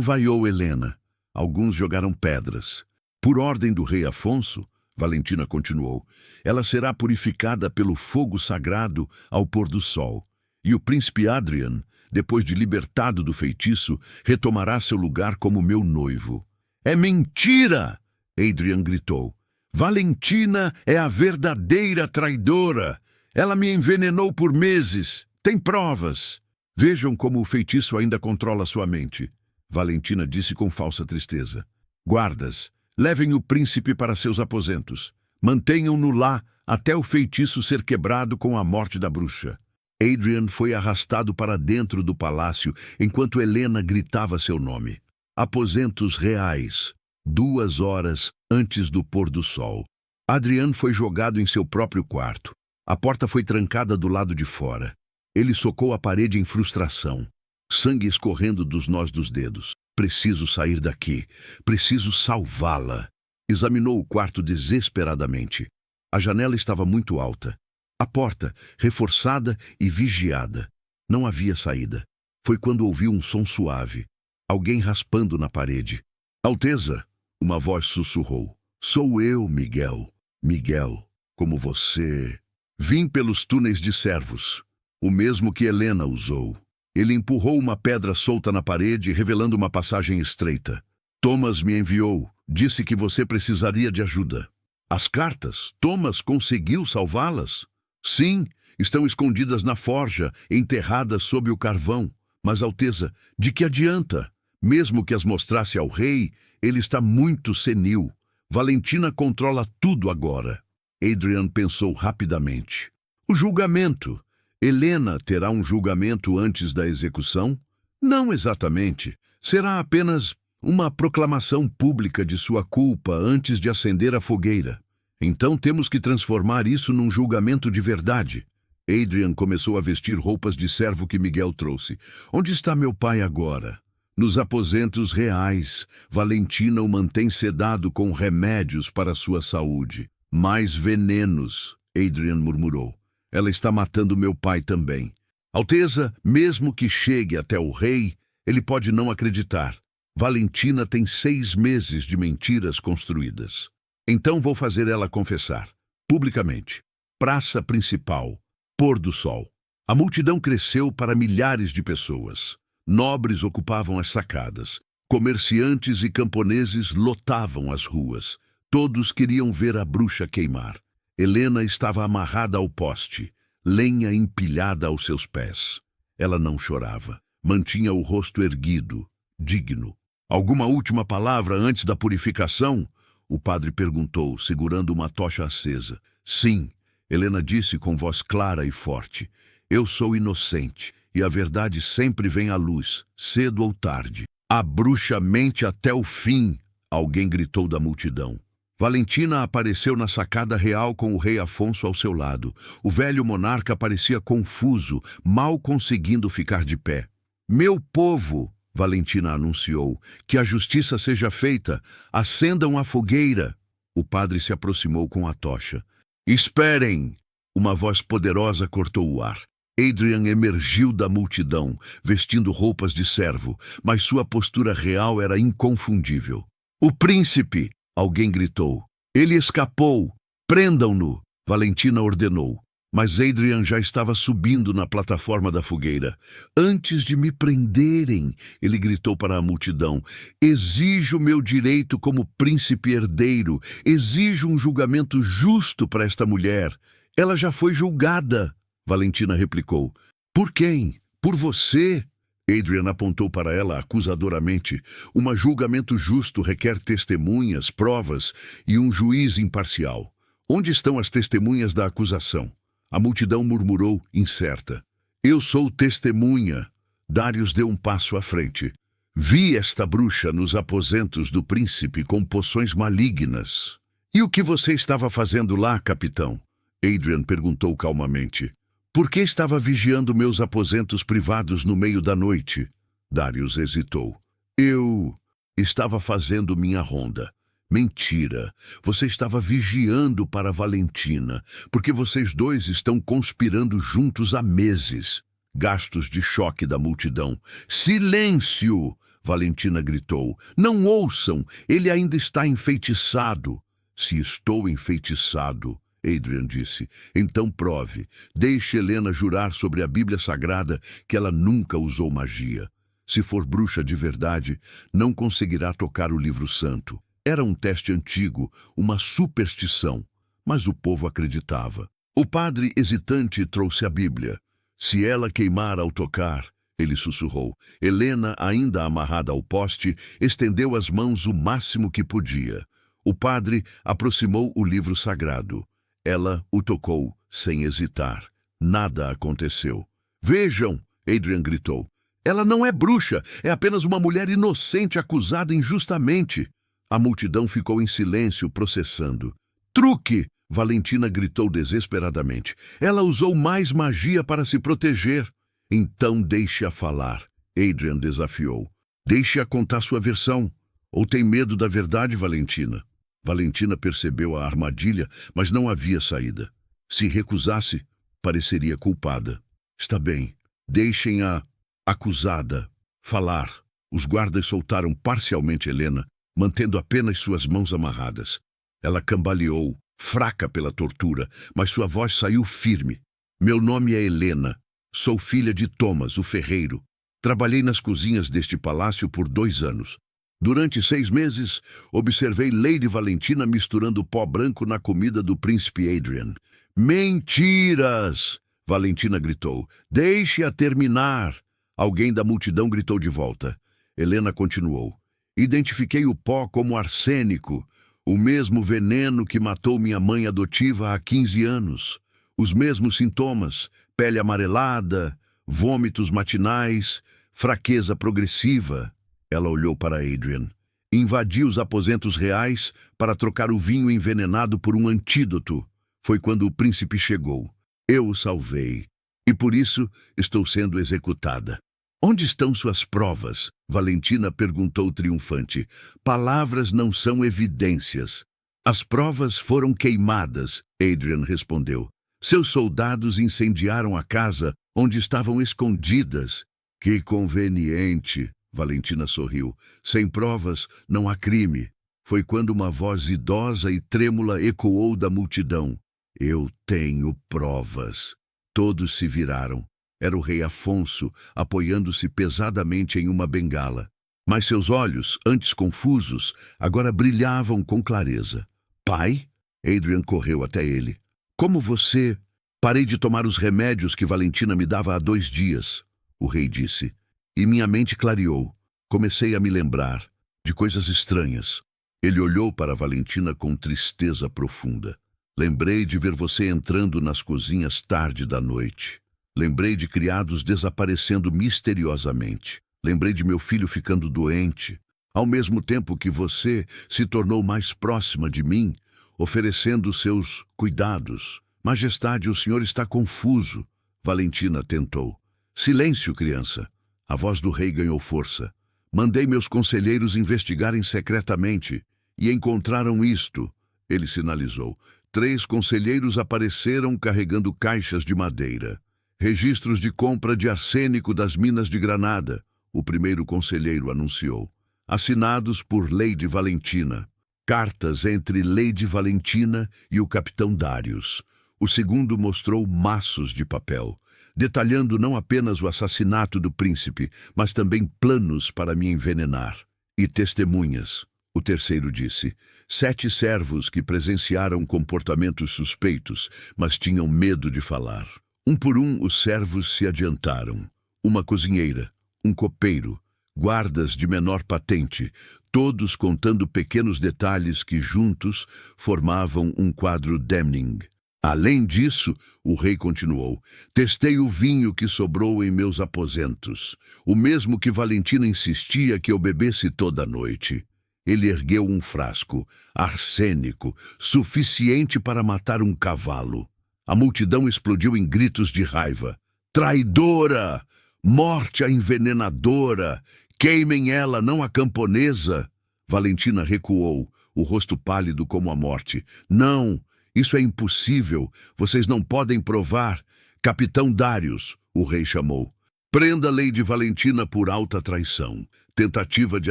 vaiou Helena. Alguns jogaram pedras. Por ordem do rei Afonso, Valentina continuou, ela será purificada pelo fogo sagrado ao pôr do sol. E o príncipe Adrian, depois de libertado do feitiço, retomará seu lugar como meu noivo. É mentira! Adrian gritou. Valentina é a verdadeira traidora. Ela me envenenou por meses. Tem provas. Vejam como o feitiço ainda controla sua mente. Valentina disse com falsa tristeza. Guardas, levem o príncipe para seus aposentos. Mantenham-no lá até o feitiço ser quebrado com a morte da bruxa. Adrian foi arrastado para dentro do palácio enquanto Helena gritava seu nome. Aposentos reais. 2 horas antes do pôr do sol. Adrian foi jogado em seu próprio quarto. A porta foi trancada do lado de fora. Ele socou a parede em frustração. Sangue escorrendo dos nós dos dedos. Preciso sair daqui. Preciso salvá-la. Examinou o quarto desesperadamente. A janela estava muito alta. A porta, reforçada e vigiada. Não havia saída. Foi quando ouviu um som suave. Alguém raspando na parede. Alteza, uma voz sussurrou. Sou eu, Miguel. Miguel, como você. Vim pelos túneis de servos. O mesmo que Helena usou. Ele empurrou uma pedra solta na parede, revelando uma passagem estreita. Thomas me enviou. Disse que você precisaria de ajuda. As cartas? Thomas conseguiu salvá-las? Sim, estão escondidas na forja, enterradas sob o carvão. Mas, Alteza, de que adianta? Mesmo que as mostrasse ao rei, ele está muito senil. Valentina controla tudo agora. Adrian pensou rapidamente. O julgamento. Helena terá um julgamento antes da execução? Não exatamente. Será apenas uma proclamação pública de sua culpa antes de acender a fogueira. Então temos que transformar isso num julgamento de verdade. Adrian começou a vestir roupas de servo que Miguel trouxe. Onde está meu pai agora? Nos aposentos reais. Valentina o mantém sedado com remédios para sua saúde. Mais venenos, Adrian murmurou. Ela está matando meu pai também. Alteza, mesmo que chegue até o rei, ele pode não acreditar. Valentina tem 6 meses de mentiras construídas. Então vou fazer ela confessar, publicamente. Praça principal, pôr do sol. A multidão cresceu para milhares de pessoas. Nobres ocupavam as sacadas. Comerciantes e camponeses lotavam as ruas. Todos queriam ver a bruxa queimar. Helena estava amarrada ao poste, lenha empilhada aos seus pés. Ela não chorava. Mantinha o rosto erguido, digno. Alguma última palavra antes da purificação? O padre perguntou, segurando uma tocha acesa. Sim, Helena disse com voz clara e forte. Eu sou inocente, e a verdade sempre vem à luz, cedo ou tarde. A bruxa mente até o fim, alguém gritou da multidão. Valentina apareceu na sacada real com o rei Afonso ao seu lado. O velho monarca parecia confuso, mal conseguindo ficar de pé. Meu povo, Valentina anunciou, que a justiça seja feita. Acendam a fogueira. O padre se aproximou com a tocha. Esperem! Uma voz poderosa cortou o ar. Adrian emergiu da multidão, vestindo roupas de servo, mas sua postura real era inconfundível. O príncipe! Alguém gritou. Ele escapou! Prendam-no! Valentina ordenou. Mas Adrian já estava subindo na plataforma da fogueira. Antes de me prenderem, ele gritou para a multidão, exijo meu direito como príncipe herdeiro, exijo um julgamento justo para esta mulher. Ela já foi julgada, Valentina replicou. Por quem? Por você? Adrian apontou para ela acusadoramente. Um julgamento justo requer testemunhas, provas e um juiz imparcial. Onde estão as testemunhas da acusação? A multidão murmurou, incerta. Eu sou testemunha. Dários deu um passo à frente. Vi esta bruxa nos aposentos do príncipe com poções malignas. E o que você estava fazendo lá, capitão? Adrian perguntou calmamente. Por que estava vigiando meus aposentos privados no meio da noite? Dários hesitou. Eu estava fazendo minha ronda. Mentira. Você estava vigiando para Valentina, porque vocês dois estão conspirando juntos há meses. Gastos de choque da multidão. Silêncio! Valentina gritou. Não ouçam, ele ainda está enfeitiçado. Se estou enfeitiçado, Adrian disse, então prove. Deixe Helena jurar sobre a Bíblia Sagrada que ela nunca usou magia. Se for bruxa de verdade, não conseguirá tocar o livro santo. Era um teste antigo, uma superstição, mas o povo acreditava. O padre hesitante trouxe a Bíblia. Se ela queimar ao tocar, ele sussurrou. Helena, ainda amarrada ao poste, estendeu as mãos o máximo que podia. O padre aproximou o livro sagrado. Ela o tocou, sem hesitar. Nada aconteceu. Vejam, Adrian gritou. Ela não é bruxa, é apenas uma mulher inocente acusada injustamente. A multidão ficou em silêncio, processando. Truque! Valentina gritou desesperadamente. Ela usou mais magia para se proteger. Então deixe-a falar, Adrian desafiou. Deixe-a contar sua versão. Ou tem medo da verdade, Valentina? Valentina percebeu a armadilha, mas não havia saída. Se recusasse, pareceria culpada. Está bem, deixem a acusada falar. Os guardas soltaram parcialmente Helena, mantendo apenas suas mãos amarradas. Ela cambaleou, fraca pela tortura, mas sua voz saiu firme. Meu nome é Helena. Sou filha de Thomas, o ferreiro. Trabalhei nas cozinhas deste palácio por 2 anos. Durante 6 meses, observei Lady Valentina misturando pó branco na comida do príncipe Adrian. Mentiras! Valentina gritou. Deixe-a terminar! Alguém da multidão gritou de volta. Helena continuou. Identifiquei o pó como arsênico, o mesmo veneno que matou minha mãe adotiva há 15 anos. Os mesmos sintomas, pele amarelada, vômitos matinais, fraqueza progressiva. Ela olhou para Adrian. Invadi os aposentos reais para trocar o vinho envenenado por um antídoto. Foi quando o príncipe chegou. Eu o salvei. E por isso estou sendo executada. Onde estão suas provas? Valentina perguntou triunfante. Palavras não são evidências. As provas foram queimadas, Adrian respondeu. Seus soldados incendiaram a casa onde estavam escondidas. Que conveniente, Valentina sorriu. Sem provas, não há crime. Foi quando uma voz idosa e trêmula ecoou da multidão. Eu tenho provas. Todos se viraram. Era o rei Afonso, apoiando-se pesadamente em uma bengala. Mas seus olhos, antes confusos, agora brilhavam com clareza. Pai? Adrian correu até ele. Como você? Parei de tomar os remédios que Valentina me dava há 2 dias, o rei disse. E minha mente clareou. Comecei a me lembrar de coisas estranhas. Ele olhou para Valentina com tristeza profunda. Lembrei de ver você entrando nas cozinhas tarde da noite. Lembrei de criados desaparecendo misteriosamente. Lembrei de meu filho ficando doente. Ao mesmo tempo que você se tornou mais próxima de mim, oferecendo seus cuidados. Majestade, o senhor está confuso. Valentina tentou. Silêncio, criança. A voz do rei ganhou força. Mandei meus conselheiros investigarem secretamente e encontraram isto. Ele sinalizou. 3 conselheiros apareceram carregando caixas de madeira. Registros de compra de arsênico das minas de Granada, o primeiro conselheiro anunciou. Assinados por Lady Valentina. Cartas entre Lady Valentina e o capitão Darius. O segundo mostrou maços de papel, detalhando não apenas o assassinato do príncipe, mas também planos para me envenenar. E testemunhas, o terceiro disse. 7 servos que presenciaram comportamentos suspeitos, mas tinham medo de falar. Um por um, os servos se adiantaram. Uma cozinheira, um copeiro, guardas de menor patente, todos contando pequenos detalhes que juntos formavam um quadro Demning. Além disso, o rei continuou, testei o vinho que sobrou em meus aposentos, o mesmo que Valentina insistia que eu bebesse toda noite. Ele ergueu um frasco, arsênico, suficiente para matar um cavalo. A multidão explodiu em gritos de raiva. Traidora! Morte à envenenadora! Queimem ela, não a camponesa! Valentina recuou, o rosto pálido como a morte. Não, isso é impossível. Vocês não podem provar. Capitão Darius, o rei chamou. Prenda Lady Valentina por alta traição, tentativa de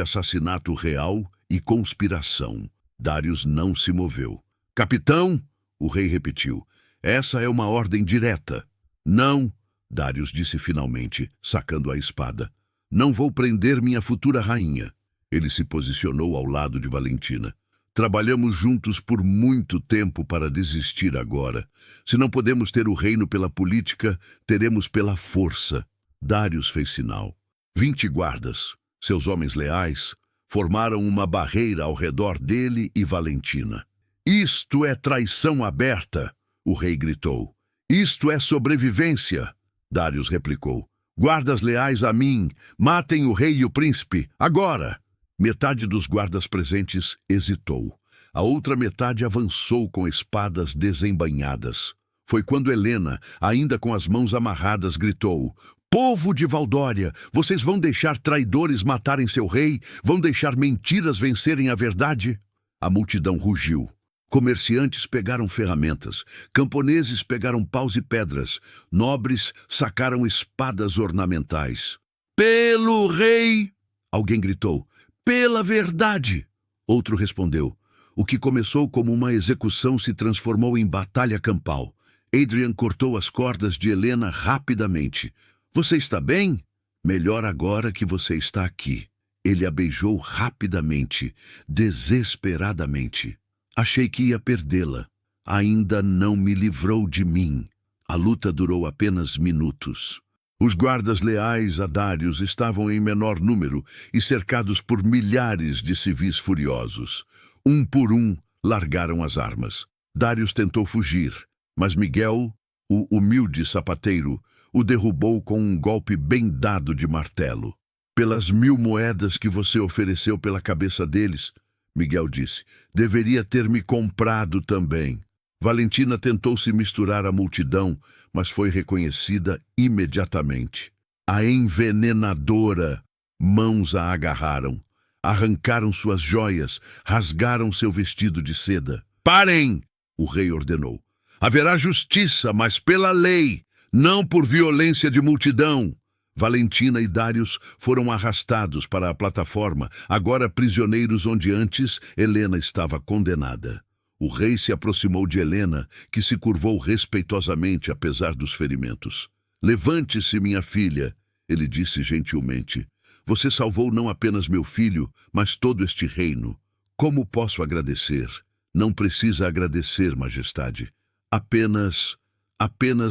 assassinato real e conspiração. Darius não se moveu. Capitão, o rei repetiu, essa é uma ordem direta. Não, Darius disse finalmente, sacando a espada. Não vou prender minha futura rainha. Ele se posicionou ao lado de Valentina. Trabalhamos juntos por muito tempo para desistir agora. Se não podemos ter o reino pela política, teremos pela força. Darius fez sinal. 20 guardas, seus homens leais, formaram uma barreira ao redor dele e Valentina. Isto é traição aberta, o rei gritou. Isto é sobrevivência, Darius replicou. Guardas leais a mim, matem o rei e o príncipe, agora! Metade dos guardas presentes hesitou. A outra metade avançou com espadas desembainhadas. Foi quando Helena, ainda com as mãos amarradas, gritou: Povo de Valdória, vocês vão deixar traidores matarem seu rei? Vão deixar mentiras vencerem a verdade? A multidão rugiu. Comerciantes pegaram ferramentas, camponeses pegaram paus e pedras, nobres sacaram espadas ornamentais. Pelo rei! Alguém gritou. Pela verdade! Outro respondeu. O que começou como uma execução se transformou em batalha campal. Adrian cortou as cordas de Helena rapidamente. Você está bem? Melhor agora que você está aqui. Ele a beijou rapidamente, desesperadamente. Achei que ia perdê-la. Ainda não me livrou de mim. A luta durou apenas minutos. Os guardas leais a Darius estavam em menor número e cercados por milhares de civis furiosos. Um por um, largaram as armas. Darius tentou fugir, mas Miguel, o humilde sapateiro, o derrubou com um golpe bem dado de martelo. Pelas 1000 moedas que você ofereceu pela cabeça deles, Miguel disse, deveria ter me comprado também. Valentina tentou se misturar à multidão, mas foi reconhecida imediatamente. A envenenadora! Mãos a agarraram. Arrancaram suas joias, rasgaram seu vestido de seda. Parem! O rei ordenou. Haverá justiça, mas pela lei, não por violência de multidão. Valentina e Darius foram arrastados para a plataforma, agora prisioneiros onde antes Helena estava condenada. O rei se aproximou de Helena, que se curvou respeitosamente apesar dos ferimentos. Levante-se, minha filha, ele disse gentilmente. Você salvou não apenas meu filho, mas todo este reino. Como posso agradecer? Não precisa agradecer, majestade. Apenas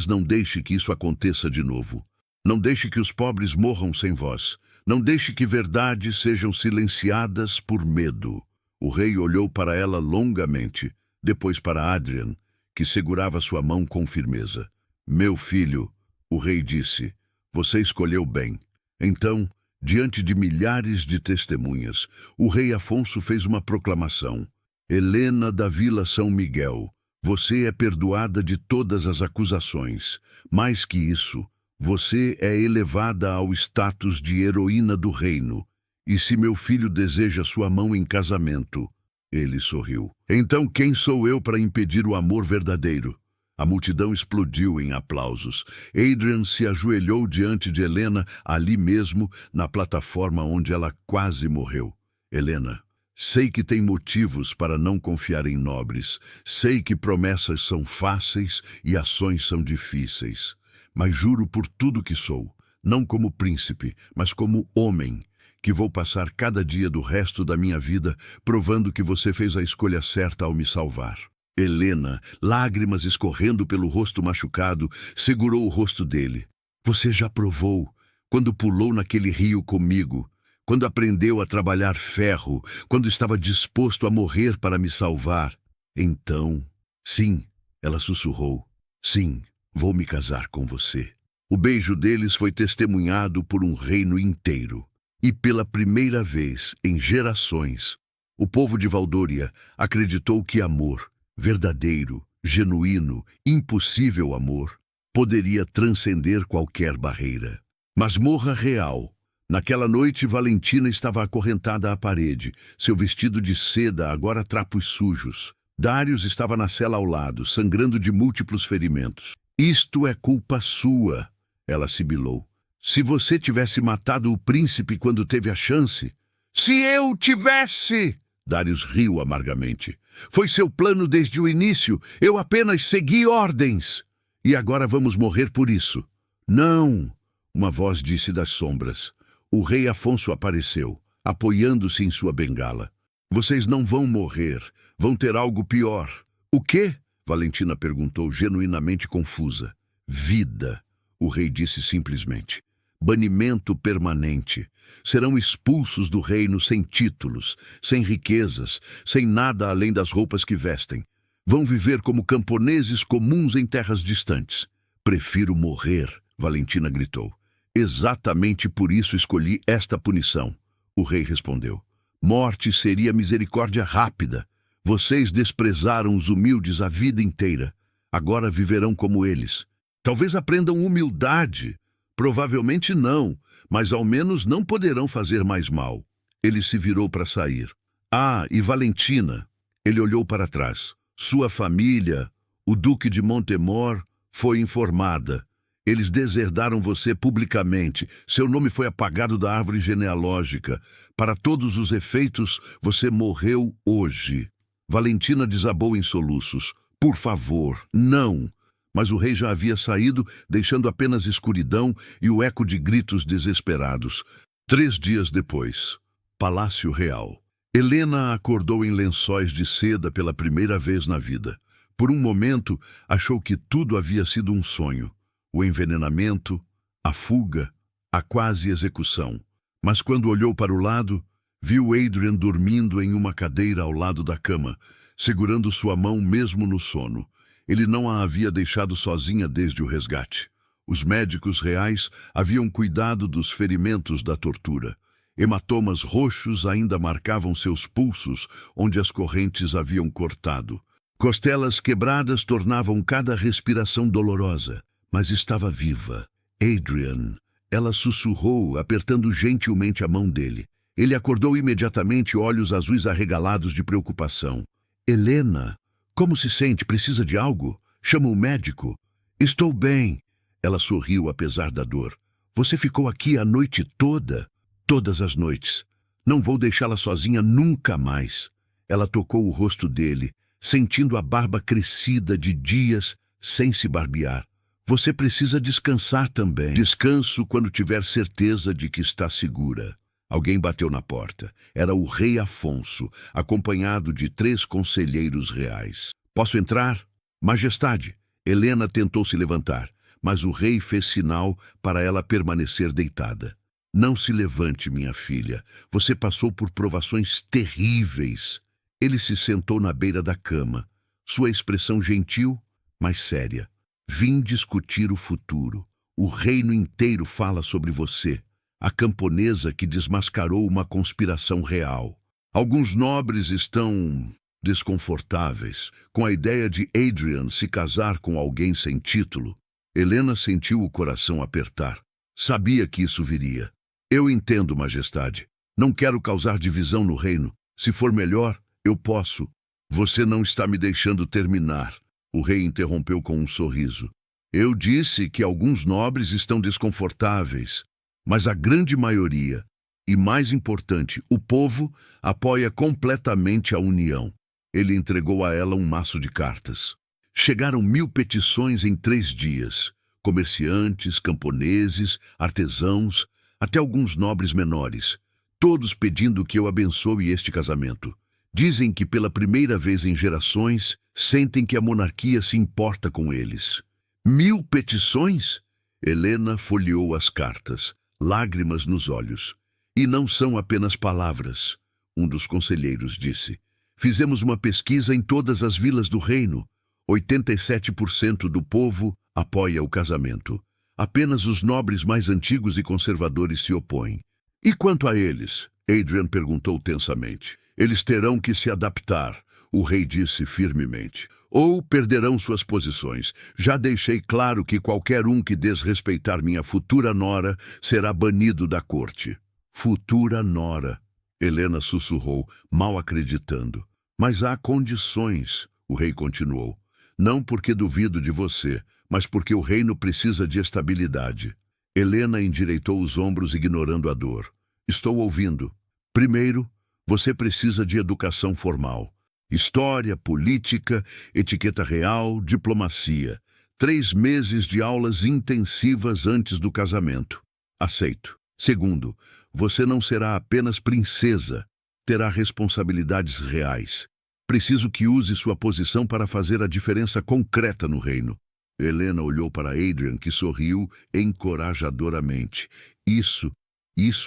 não deixe que isso aconteça de novo. Não deixe que os pobres morram sem voz. Não deixe que verdades sejam silenciadas por medo. O rei olhou para ela longamente, depois para Adrian, que segurava sua mão com firmeza. Meu filho, o rei disse, você escolheu bem. Então, diante de milhares de testemunhas, o rei Afonso fez uma proclamação. Helena da Vila São Miguel, você é perdoada de todas as acusações. Mais que isso, você é elevada ao status de heroína do reino. E se meu filho deseja sua mão em casamento, ele sorriu. Então quem sou eu para impedir o amor verdadeiro? A multidão explodiu em aplausos. Adrian se ajoelhou diante de Helena, ali mesmo, na plataforma onde ela quase morreu. Helena, sei que tem motivos para não confiar em nobres. Sei que promessas são fáceis e ações são difíceis. Mas juro por tudo que sou, não como príncipe, mas como homem, que vou passar cada dia do resto da minha vida provando que você fez a escolha certa ao me salvar. Helena, lágrimas escorrendo pelo rosto machucado, segurou o rosto dele. Você já provou, quando pulou naquele rio comigo, quando aprendeu a trabalhar ferro, quando estava disposto a morrer para me salvar. Então, sim, ela sussurrou, sim, vou me casar com você. O beijo deles foi testemunhado por um reino inteiro. E pela primeira vez em gerações, o povo de Valdória acreditou que amor, verdadeiro, genuíno, impossível amor, poderia transcender qualquer barreira. Masmorra real, Naquela noite, Valentina estava acorrentada à parede, seu vestido de seda agora trapos sujos. Darius estava na cela ao lado, sangrando de múltiplos ferimentos. Isto é culpa sua, ela sibilou. Se você tivesse matado o príncipe quando teve a chance... Se eu tivesse... Darius riu amargamente. Foi seu plano desde o início. Eu apenas segui ordens. E agora vamos morrer por isso. Não, uma voz disse das sombras. O rei Afonso apareceu, apoiando-se em sua bengala. Vocês não vão morrer. Vão ter algo pior. O quê? Valentina perguntou, genuinamente confusa. Vida, o rei disse simplesmente. Banimento permanente. Serão expulsos do reino sem títulos, sem riquezas, sem nada além das roupas que vestem. Vão viver como camponeses comuns em terras distantes. Prefiro morrer, Valentina gritou. Exatamente por isso escolhi esta punição, o rei respondeu. Morte seria misericórdia rápida. Vocês desprezaram os humildes a vida inteira. Agora viverão como eles. Talvez aprendam humildade. Provavelmente não, mas ao menos não poderão fazer mais mal. Ele se virou para sair. Ah, e Valentina. Ele olhou para trás. Sua família, o Duque de Montemor, foi informada. Eles deserdaram você publicamente. Seu nome foi apagado da árvore genealógica. Para todos os efeitos, você morreu hoje. Valentina desabou em soluços. Por favor, não. Mas o rei já havia saído, deixando apenas escuridão e o eco de gritos desesperados. 3 dias depois, Palácio Real. Helena acordou em lençóis de seda pela primeira vez na vida. Por um momento, achou que tudo havia sido um sonho. O envenenamento, a fuga, a quase execução. Mas quando olhou para o lado, viu Adrian dormindo em uma cadeira ao lado da cama, segurando sua mão mesmo no sono. Ele não a havia deixado sozinha desde o resgate. Os médicos reais haviam cuidado dos ferimentos da tortura. Hematomas roxos ainda marcavam seus pulsos, onde as correntes haviam cortado. Costelas quebradas tornavam cada respiração dolorosa, mas estava viva. Adrian, ela sussurrou, apertando gentilmente a mão dele. Ele acordou imediatamente, olhos azuis arregalados de preocupação. Helena, como se sente? Precisa de algo? Chama o médico. Estou bem. Ela sorriu apesar da dor. Você ficou aqui a noite toda? Todas as noites. Não vou deixá-la sozinha nunca mais. Ela tocou o rosto dele, sentindo a barba crescida de dias sem se barbear. Você precisa descansar também. Descanso quando tiver certeza de que está segura. Alguém bateu na porta. Era o rei Afonso, acompanhado de 3 conselheiros reais. Posso entrar? Majestade. Helena tentou se levantar, mas o rei fez sinal para ela permanecer deitada. Não se levante, minha filha. Você passou por provações terríveis. Ele se sentou na beira da cama, sua expressão gentil, mas séria. Vim discutir o futuro. O reino inteiro fala sobre você. A camponesa que desmascarou uma conspiração real. Alguns nobres estão desconfortáveis com a ideia de Adrian se casar com alguém sem título. Helena sentiu o coração apertar. Sabia que isso viria. Eu entendo, majestade. Não quero causar divisão no reino. Se for melhor, eu posso. Você não está me deixando terminar. O rei interrompeu com um sorriso. Eu disse que alguns nobres estão desconfortáveis. Mas a grande maioria, e mais importante, o povo, apoia completamente a união. Ele entregou a ela um maço de cartas. Chegaram 1000 petições em 3 dias. Comerciantes, camponeses, artesãos, até alguns nobres menores. Todos pedindo que eu abençoe este casamento. Dizem que pela primeira vez em gerações, sentem que a monarquia se importa com eles. 1000 petições? Helena folheou as cartas. Lágrimas nos olhos. E não são apenas palavras, um dos conselheiros disse. Fizemos uma pesquisa em todas as vilas do reino. 87% do povo apoia o casamento. Apenas os nobres mais antigos e conservadores se opõem. E quanto a eles? Adrian perguntou tensamente. Eles terão que se adaptar. o rei disse firmemente, ou perderão suas posições. Já deixei claro que qualquer um que desrespeitar minha futura nora será banido da corte. Futura nora, Helena sussurrou, mal acreditando. Mas há condições, o rei continuou. Não porque duvido de você, mas porque o reino precisa de estabilidade. Helena endireitou os ombros, ignorando a dor. Estou ouvindo. Primeiro, você precisa de educação formal. História, política, etiqueta real, diplomacia. 3 meses de aulas intensivas antes do casamento. Aceito. Segundo, você não será apenas princesa. Terá responsabilidades reais. Preciso que use sua posição para fazer a diferença concreta no reino. Helena olhou para Adrian, que sorriu encorajadoramente. Isso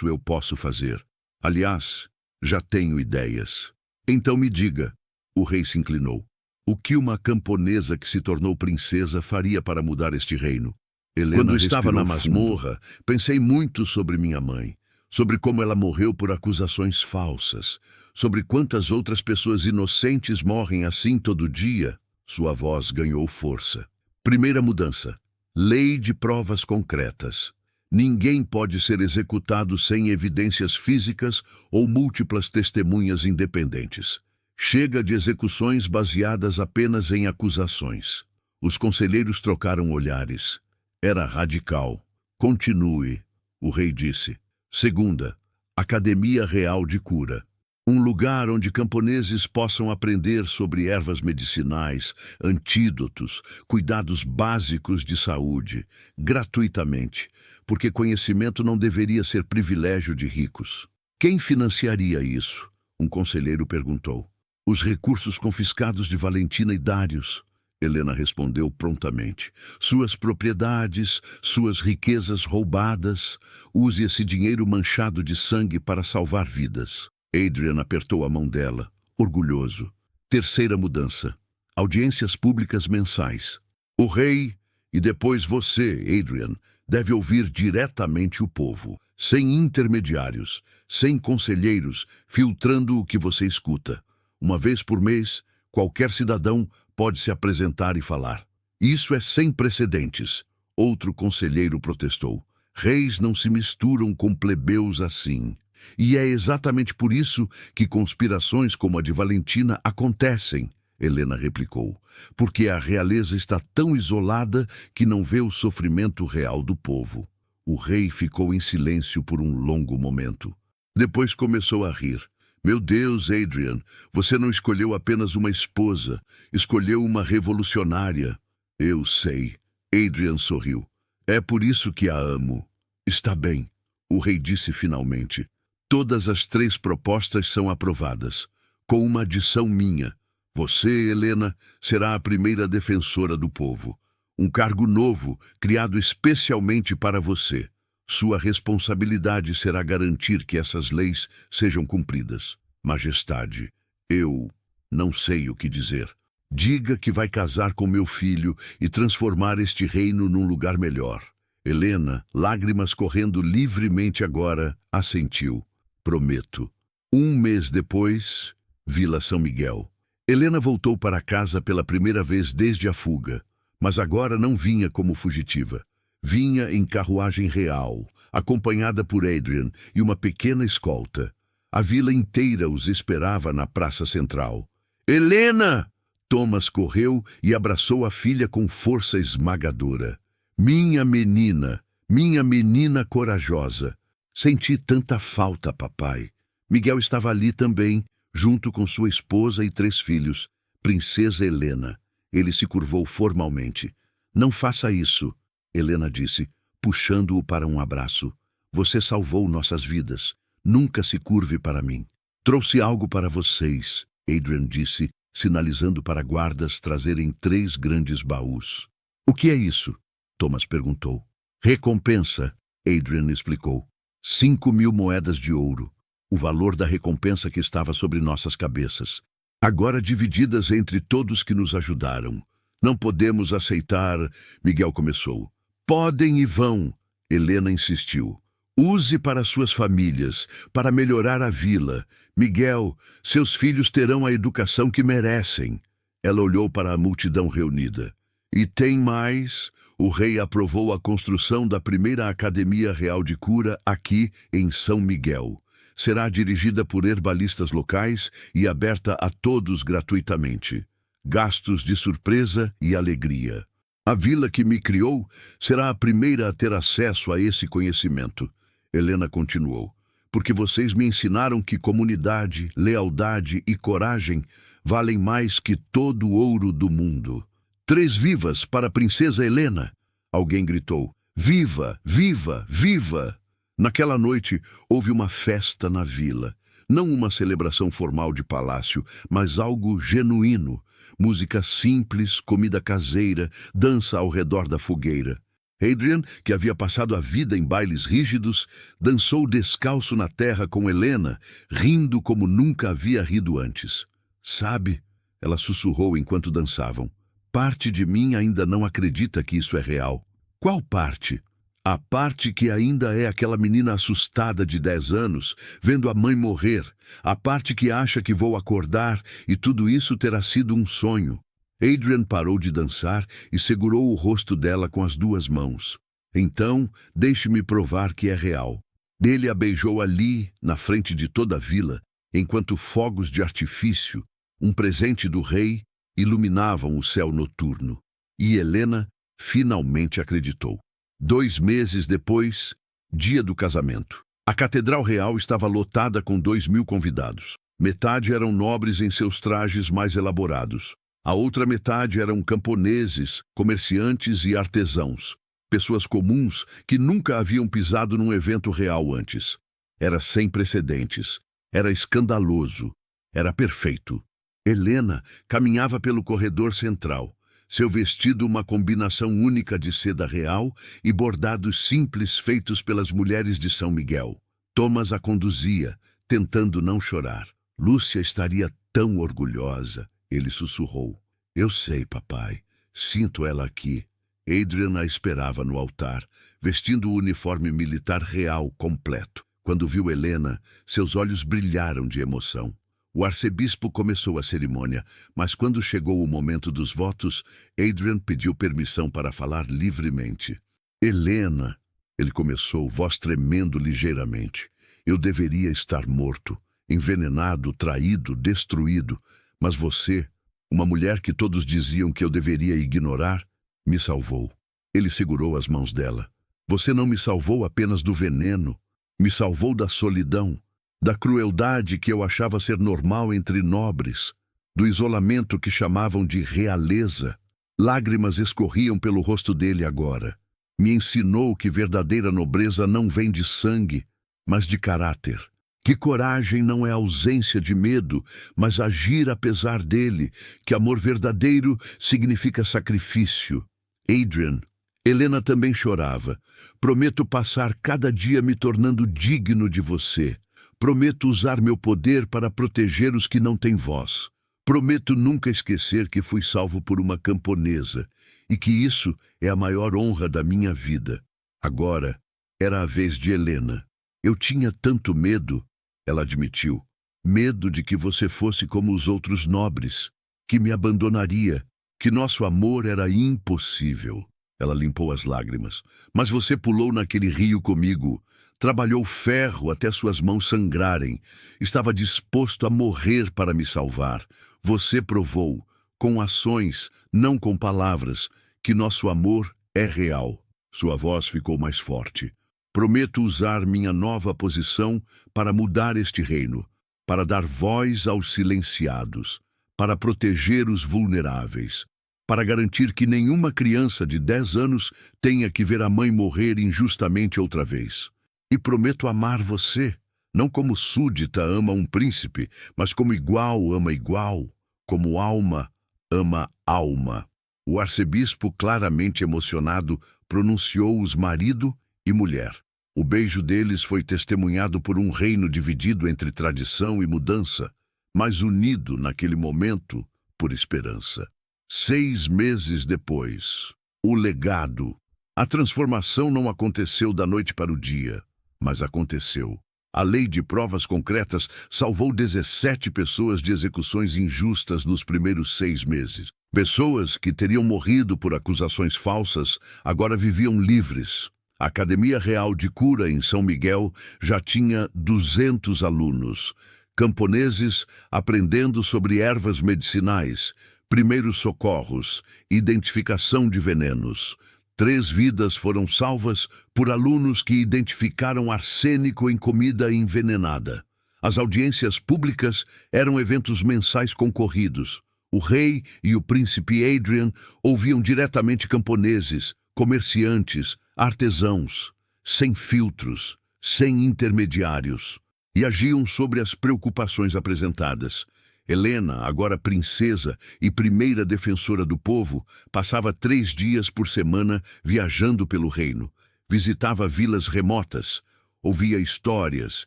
eu posso fazer. Aliás, já tenho ideias. Então me diga. O rei se inclinou. O que uma camponesa que se tornou princesa faria para mudar este reino? Helena Quando estava na masmorra, pensei muito sobre minha mãe. Sobre como ela morreu por acusações falsas. Sobre quantas outras pessoas inocentes morrem assim todo dia. Sua voz ganhou força. Primeira mudança. Lei de provas concretas. Ninguém pode ser executado sem evidências físicas ou múltiplas testemunhas independentes. Chega de execuções baseadas apenas em acusações. Os conselheiros trocaram olhares. Era radical. Continue, o rei disse. Segunda, Academia Real de Cura. Um lugar onde camponeses possam aprender sobre ervas medicinais, antídotos, cuidados básicos de saúde, gratuitamente, porque conhecimento não deveria ser privilégio de ricos. Quem financiaria isso? Um conselheiro perguntou. Os recursos confiscados de Valentina e Darius. Helena respondeu prontamente. Suas propriedades, suas riquezas roubadas. Use esse dinheiro manchado de sangue para salvar vidas. Adrian apertou a mão dela, orgulhoso. Terceira mudança. Audiências públicas mensais. O rei, e depois você, Adrian, deve ouvir diretamente o povo, sem intermediários, sem conselheiros, filtrando o que você escuta. Uma vez por mês, qualquer cidadão pode se apresentar e falar. Isso é sem precedentes. Outro conselheiro protestou. Reis não se misturam com plebeus assim. E é exatamente por isso que conspirações como a de Valentina acontecem, Helena replicou. Porque a realeza está tão isolada que não vê o sofrimento real do povo. O rei ficou em silêncio por um longo momento. Depois começou a rir. Meu Deus, Adrian, você não escolheu apenas uma esposa, escolheu uma revolucionária. Eu sei. Adrian sorriu. É por isso que a amo. Está bem, o rei disse finalmente. Todas as 3 propostas são aprovadas, com uma adição minha. Você, Helena, será a primeira defensora do povo. Um cargo novo, criado especialmente para você. Sua responsabilidade será garantir que essas leis sejam cumpridas. Majestade, eu não sei o que dizer. Diga que vai casar com meu filho e transformar este reino num lugar melhor. Helena, lágrimas correndo livremente agora, assentiu. Prometo. 1 mês depois, Vila São Miguel. Helena voltou para casa pela primeira vez desde a fuga, mas agora não vinha como fugitiva. Vinha em carruagem real, acompanhada por Adrian e uma pequena escolta. A vila inteira os esperava na praça central. Helena! Thomas correu e abraçou a filha com força esmagadora. Minha menina corajosa. Senti tanta falta, papai. Miguel estava ali também, junto com sua esposa e 3 filhos. Princesa Helena. Ele se curvou formalmente. Não faça isso, Helena disse, puxando-o para um abraço. Você salvou nossas vidas. Nunca se curve para mim. Trouxe algo para vocês, Adrian disse, sinalizando para guardas trazerem 3 grandes baús. O que é isso? Thomas perguntou. Recompensa, Adrian explicou. 5.000 moedas de ouro, o valor da recompensa que estava sobre nossas cabeças, agora divididas entre todos que nos ajudaram. Não podemos aceitar, Miguel começou. Podem e vão, Helena insistiu. Use para suas famílias, para melhorar a vila. Miguel, seus filhos terão a educação que merecem. Ela olhou para a multidão reunida. E tem mais. O rei aprovou a construção da primeira Academia Real de Cura aqui em São Miguel. Será dirigida por herbalistas locais e aberta a todos gratuitamente. Gastos de surpresa e alegria. A vila que me criou será a primeira a ter acesso a esse conhecimento. Helena continuou. Porque vocês me ensinaram que comunidade, lealdade e coragem valem mais que todo o ouro do mundo. 3 vivas para a princesa Helena! Alguém gritou. Viva, viva, viva! Naquela noite, houve uma festa na vila. Não uma celebração formal de palácio, mas algo genuíno. Música simples, comida caseira, dança ao redor da fogueira. Adrian, que havia passado a vida em bailes rígidos, dançou descalço na terra com Helena, rindo como nunca havia rido antes. Sabe, ela sussurrou enquanto dançavam, parte de mim ainda não acredita que isso é real. Qual parte? A parte que ainda é aquela menina assustada de 10 anos, vendo a mãe morrer. A parte que acha que vou acordar e tudo isso terá sido um sonho. Adrian parou de dançar e segurou o rosto dela com as 2 mãos. Então, deixe-me provar que é real. Ele a beijou ali, na frente de toda a vila, enquanto fogos de artifício, um presente do rei, iluminavam o céu noturno. E Helena finalmente acreditou. 2 meses depois, dia do casamento. A Catedral Real estava lotada com 2.000 convidados. Metade eram nobres em seus trajes mais elaborados. A outra metade eram camponeses, comerciantes e artesãos. Pessoas comuns que nunca haviam pisado num evento real antes. Era sem precedentes. Era escandaloso. Era perfeito. Helena caminhava pelo corredor central. Seu vestido uma combinação única de seda real e bordados simples feitos pelas mulheres de São Miguel. Thomas a conduzia, tentando não chorar. Lúcia estaria tão orgulhosa, ele sussurrou. Eu sei, papai. Sinto ela aqui. Adrian a esperava no altar, vestindo o uniforme militar real completo. Quando viu Helena, seus olhos brilharam de emoção. O arcebispo começou a cerimônia, mas quando chegou o momento dos votos, Adrian pediu permissão para falar livremente. Helena, ele começou, voz tremendo ligeiramente. Eu deveria estar morto, envenenado, traído, destruído, mas você, uma mulher que todos diziam que eu deveria ignorar, me salvou. Ele segurou as mãos dela. Você não me salvou apenas do veneno, me salvou da solidão, da crueldade que eu achava ser normal entre nobres, do isolamento que chamavam de realeza. Lágrimas escorriam pelo rosto dele agora. Me ensinou que verdadeira nobreza não vem de sangue, mas de caráter. Que coragem não é ausência de medo, mas agir apesar dele, que amor verdadeiro significa sacrifício. Adrian, Helena também chorava. Prometo passar cada dia me tornando digno de você. Prometo usar meu poder para proteger os que não têm voz. Prometo nunca esquecer que fui salvo por uma camponesa e que isso é a maior honra da minha vida. Agora, era a vez de Helena. Eu tinha tanto medo, ela admitiu. Medo de que você fosse como os outros nobres, que me abandonaria, que nosso amor era impossível. Ela limpou as lágrimas. Mas você pulou naquele rio comigo. Trabalhou ferro até suas mãos sangrarem. Estava disposto a morrer para me salvar. Você provou, com ações, não com palavras, que nosso amor é real. Sua voz ficou mais forte. Prometo usar minha nova posição para mudar este reino, para dar voz aos silenciados, para proteger os vulneráveis, para garantir que nenhuma criança de 10 anos tenha que ver a mãe morrer injustamente outra vez. E prometo amar você, não como súdita ama um príncipe, mas como igual ama igual, como alma ama alma. O arcebispo, claramente emocionado, pronunciou-os marido e mulher. O beijo deles foi testemunhado por um reino dividido entre tradição e mudança, mas unido naquele momento por esperança. 6 meses depois, o legado. A transformação não aconteceu da noite para o dia. Mas aconteceu. A lei de provas concretas salvou 17 pessoas de execuções injustas nos primeiros 6 meses. Pessoas que teriam morrido por acusações falsas agora viviam livres. A Academia Real de Cura em São Miguel já tinha 200 alunos. Camponeses aprendendo sobre ervas medicinais, primeiros socorros, identificação de venenos. 3 vidas foram salvas por alunos que identificaram arsênico em comida envenenada. As audiências públicas eram eventos mensais concorridos. O rei e o príncipe Adrian ouviam diretamente camponeses, comerciantes, artesãos, sem filtros, sem intermediários, e agiam sobre as preocupações apresentadas. Helena, agora princesa e primeira defensora do povo, passava 3 dias por semana viajando pelo reino. Visitava vilas remotas, ouvia histórias,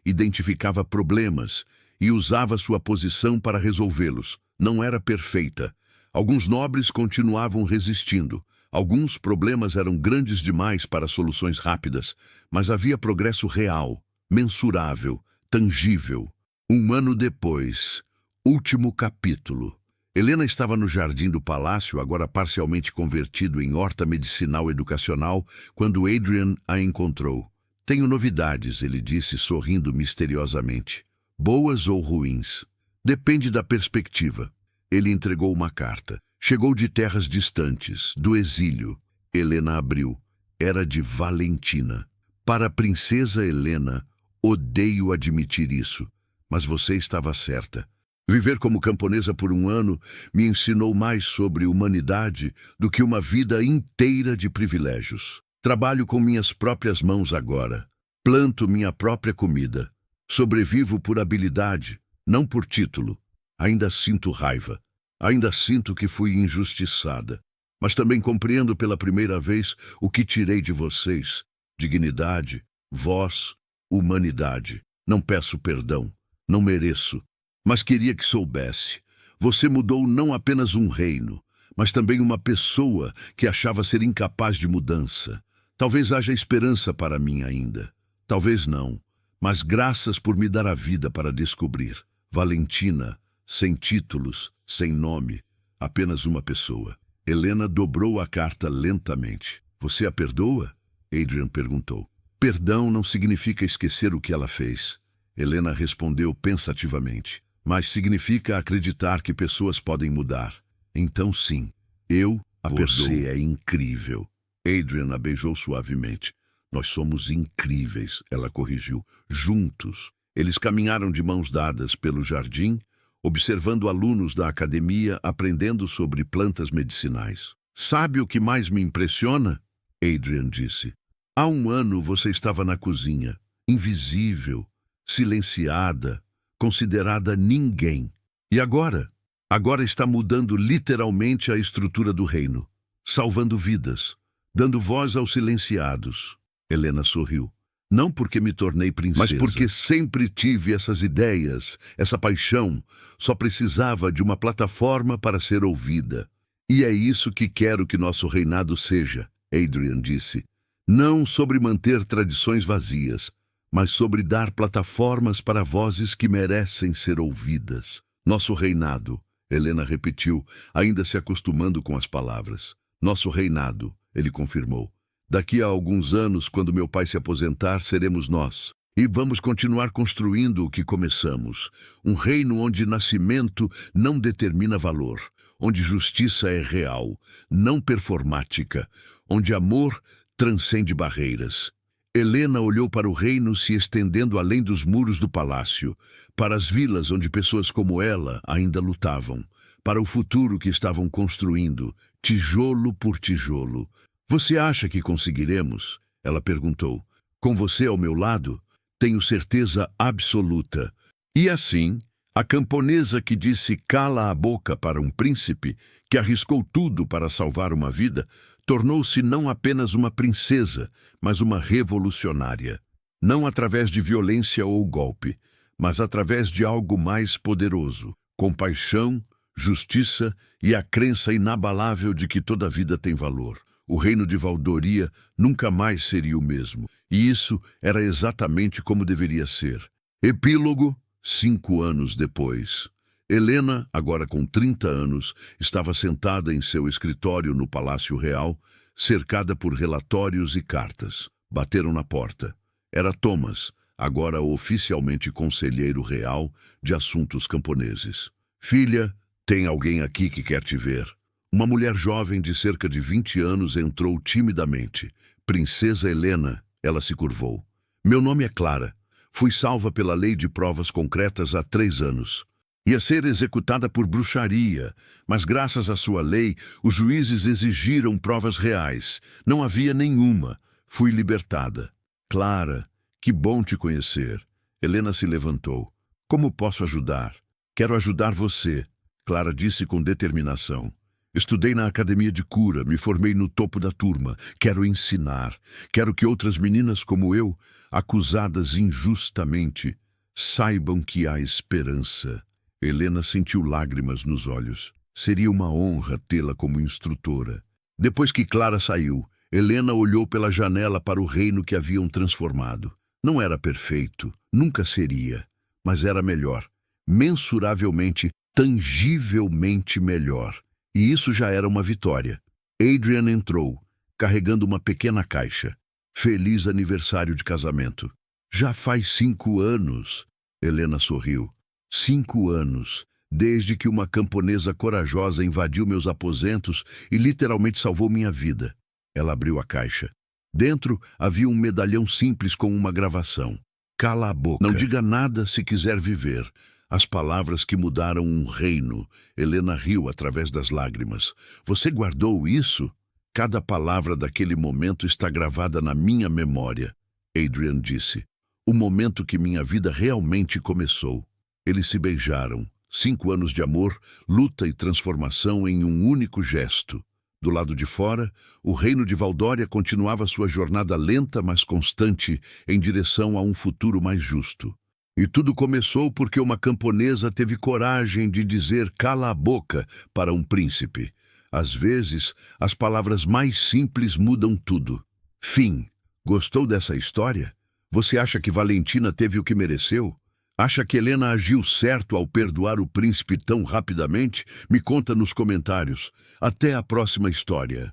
identificava problemas e usava sua posição para resolvê-los. Não era perfeita. Alguns nobres continuavam resistindo. Alguns problemas eram grandes demais para soluções rápidas, mas havia progresso real, mensurável, tangível. 1 ano depois... Último capítulo. Helena estava no jardim do palácio, agora parcialmente convertido em horta medicinal educacional, quando Adrian a encontrou. Tenho novidades, ele disse, sorrindo misteriosamente. Boas ou ruins? Depende da perspectiva. Ele entregou uma carta. Chegou de terras distantes, do exílio. Helena abriu. Era de Valentina. Para a princesa Helena, odeio admitir isso, mas você estava certa. Viver como camponesa por 1 ano me ensinou mais sobre humanidade do que uma vida inteira de privilégios. Trabalho com minhas próprias mãos agora. Planto minha própria comida. Sobrevivo por habilidade, não por título. Ainda sinto raiva. Ainda sinto que fui injustiçada. Mas também compreendo pela primeira vez o que tirei de vocês. Dignidade, voz, humanidade. Não peço perdão. Não mereço. Mas queria que soubesse. Você mudou não apenas um reino, mas também uma pessoa que achava ser incapaz de mudança. Talvez haja esperança para mim ainda. Talvez não. Mas graças por me dar a vida para descobrir. Valentina, sem títulos, sem nome, apenas uma pessoa. Helena dobrou a carta lentamente. Você a perdoa? Adrian perguntou. Perdão não significa esquecer o que ela fez. Helena respondeu pensativamente. Mas significa acreditar que pessoas podem mudar. Então sim, eu a perdoo. Você é incrível. Adrian a beijou suavemente. Nós somos incríveis, ela corrigiu. Juntos. Eles caminharam de mãos dadas pelo jardim, observando alunos da academia aprendendo sobre plantas medicinais. Sabe o que mais me impressiona? Adrian disse. Há 1 ano você estava na cozinha, invisível, silenciada, considerada ninguém. E agora? Agora está mudando literalmente a estrutura do reino, salvando vidas, dando voz aos silenciados. Helena sorriu. Não porque me tornei princesa, mas porque sempre tive essas ideias, essa paixão. Só precisava de uma plataforma para ser ouvida. E é isso que quero que nosso reinado seja, Adrian disse. Não sobre manter tradições vazias, mas sobre dar plataformas para vozes que merecem ser ouvidas. Nosso reinado, Helena repetiu, ainda se acostumando com as palavras. Nosso reinado, ele confirmou. Daqui a alguns anos, quando meu pai se aposentar, seremos nós. E vamos continuar construindo o que começamos. Um reino onde nascimento não determina valor, onde justiça é real, não performática, onde amor transcende barreiras. Helena olhou para o reino se estendendo além dos muros do palácio, para as vilas onde pessoas como ela ainda lutavam, para o futuro que estavam construindo, tijolo por tijolo. Você acha que conseguiremos? Ela perguntou. Com você ao meu lado? Tenho certeza absoluta. E assim, a camponesa que disse cala a boca para um príncipe, que arriscou tudo para salvar uma vida, tornou-se não apenas uma princesa, mas uma revolucionária. Não através de violência ou golpe, mas através de algo mais poderoso, compaixão, justiça e a crença inabalável de que toda vida tem valor. O reino de Valdoria nunca mais seria o mesmo. E isso era exatamente como deveria ser. Epílogo, 5 anos depois. Helena, agora com 30 anos, estava sentada em seu escritório no Palácio Real, cercada por relatórios e cartas. Bateram na porta. Era Thomas, agora oficialmente conselheiro real de assuntos camponeses. Filha, tem alguém aqui que quer te ver. Uma mulher jovem de cerca de 20 anos entrou timidamente. Princesa Helena, ela se curvou. Meu nome é Clara. Fui salva pela lei de provas concretas há 3 anos. Ia ser executada por bruxaria, mas graças à sua lei, os juízes exigiram provas reais. Não havia nenhuma. Fui libertada. Clara, que bom te conhecer. Helena se levantou. Como posso ajudar? Quero ajudar você, Clara disse com determinação. Estudei na academia de cura, me formei no topo da turma. Quero ensinar. Quero que outras meninas como eu, acusadas injustamente, saibam que há esperança. Helena sentiu lágrimas nos olhos. Seria uma honra tê-la como instrutora. Depois que Clara saiu, Helena olhou pela janela para o reino que haviam transformado. Não era perfeito, nunca seria, mas era melhor. Mensuravelmente, tangivelmente melhor. E isso já era uma vitória. Adrian entrou, carregando uma pequena caixa. Feliz aniversário de casamento. Já faz 5 anos. Helena sorriu. 5 anos, desde que uma camponesa corajosa invadiu meus aposentos e literalmente salvou minha vida. Ela abriu a caixa. Dentro havia um medalhão simples com uma gravação. Cala a boca. Não diga nada se quiser viver. As palavras que mudaram um reino. Helena riu através das lágrimas. Você guardou isso? Cada palavra daquele momento está gravada na minha memória. Adrian disse. O momento que minha vida realmente começou. Eles se beijaram. 5 anos de amor, luta e transformação em um único gesto. Do lado de fora, o reino de Valdória continuava sua jornada lenta, mas constante, em direção a um futuro mais justo. E tudo começou porque uma camponesa teve coragem de dizer cala a boca para um príncipe. Às vezes, as palavras mais simples mudam tudo. Fim. Gostou dessa história? Você acha que Valentina teve o que mereceu? Acha que Helena agiu certo ao perdoar o príncipe tão rapidamente? Me conta nos comentários. Até a próxima história.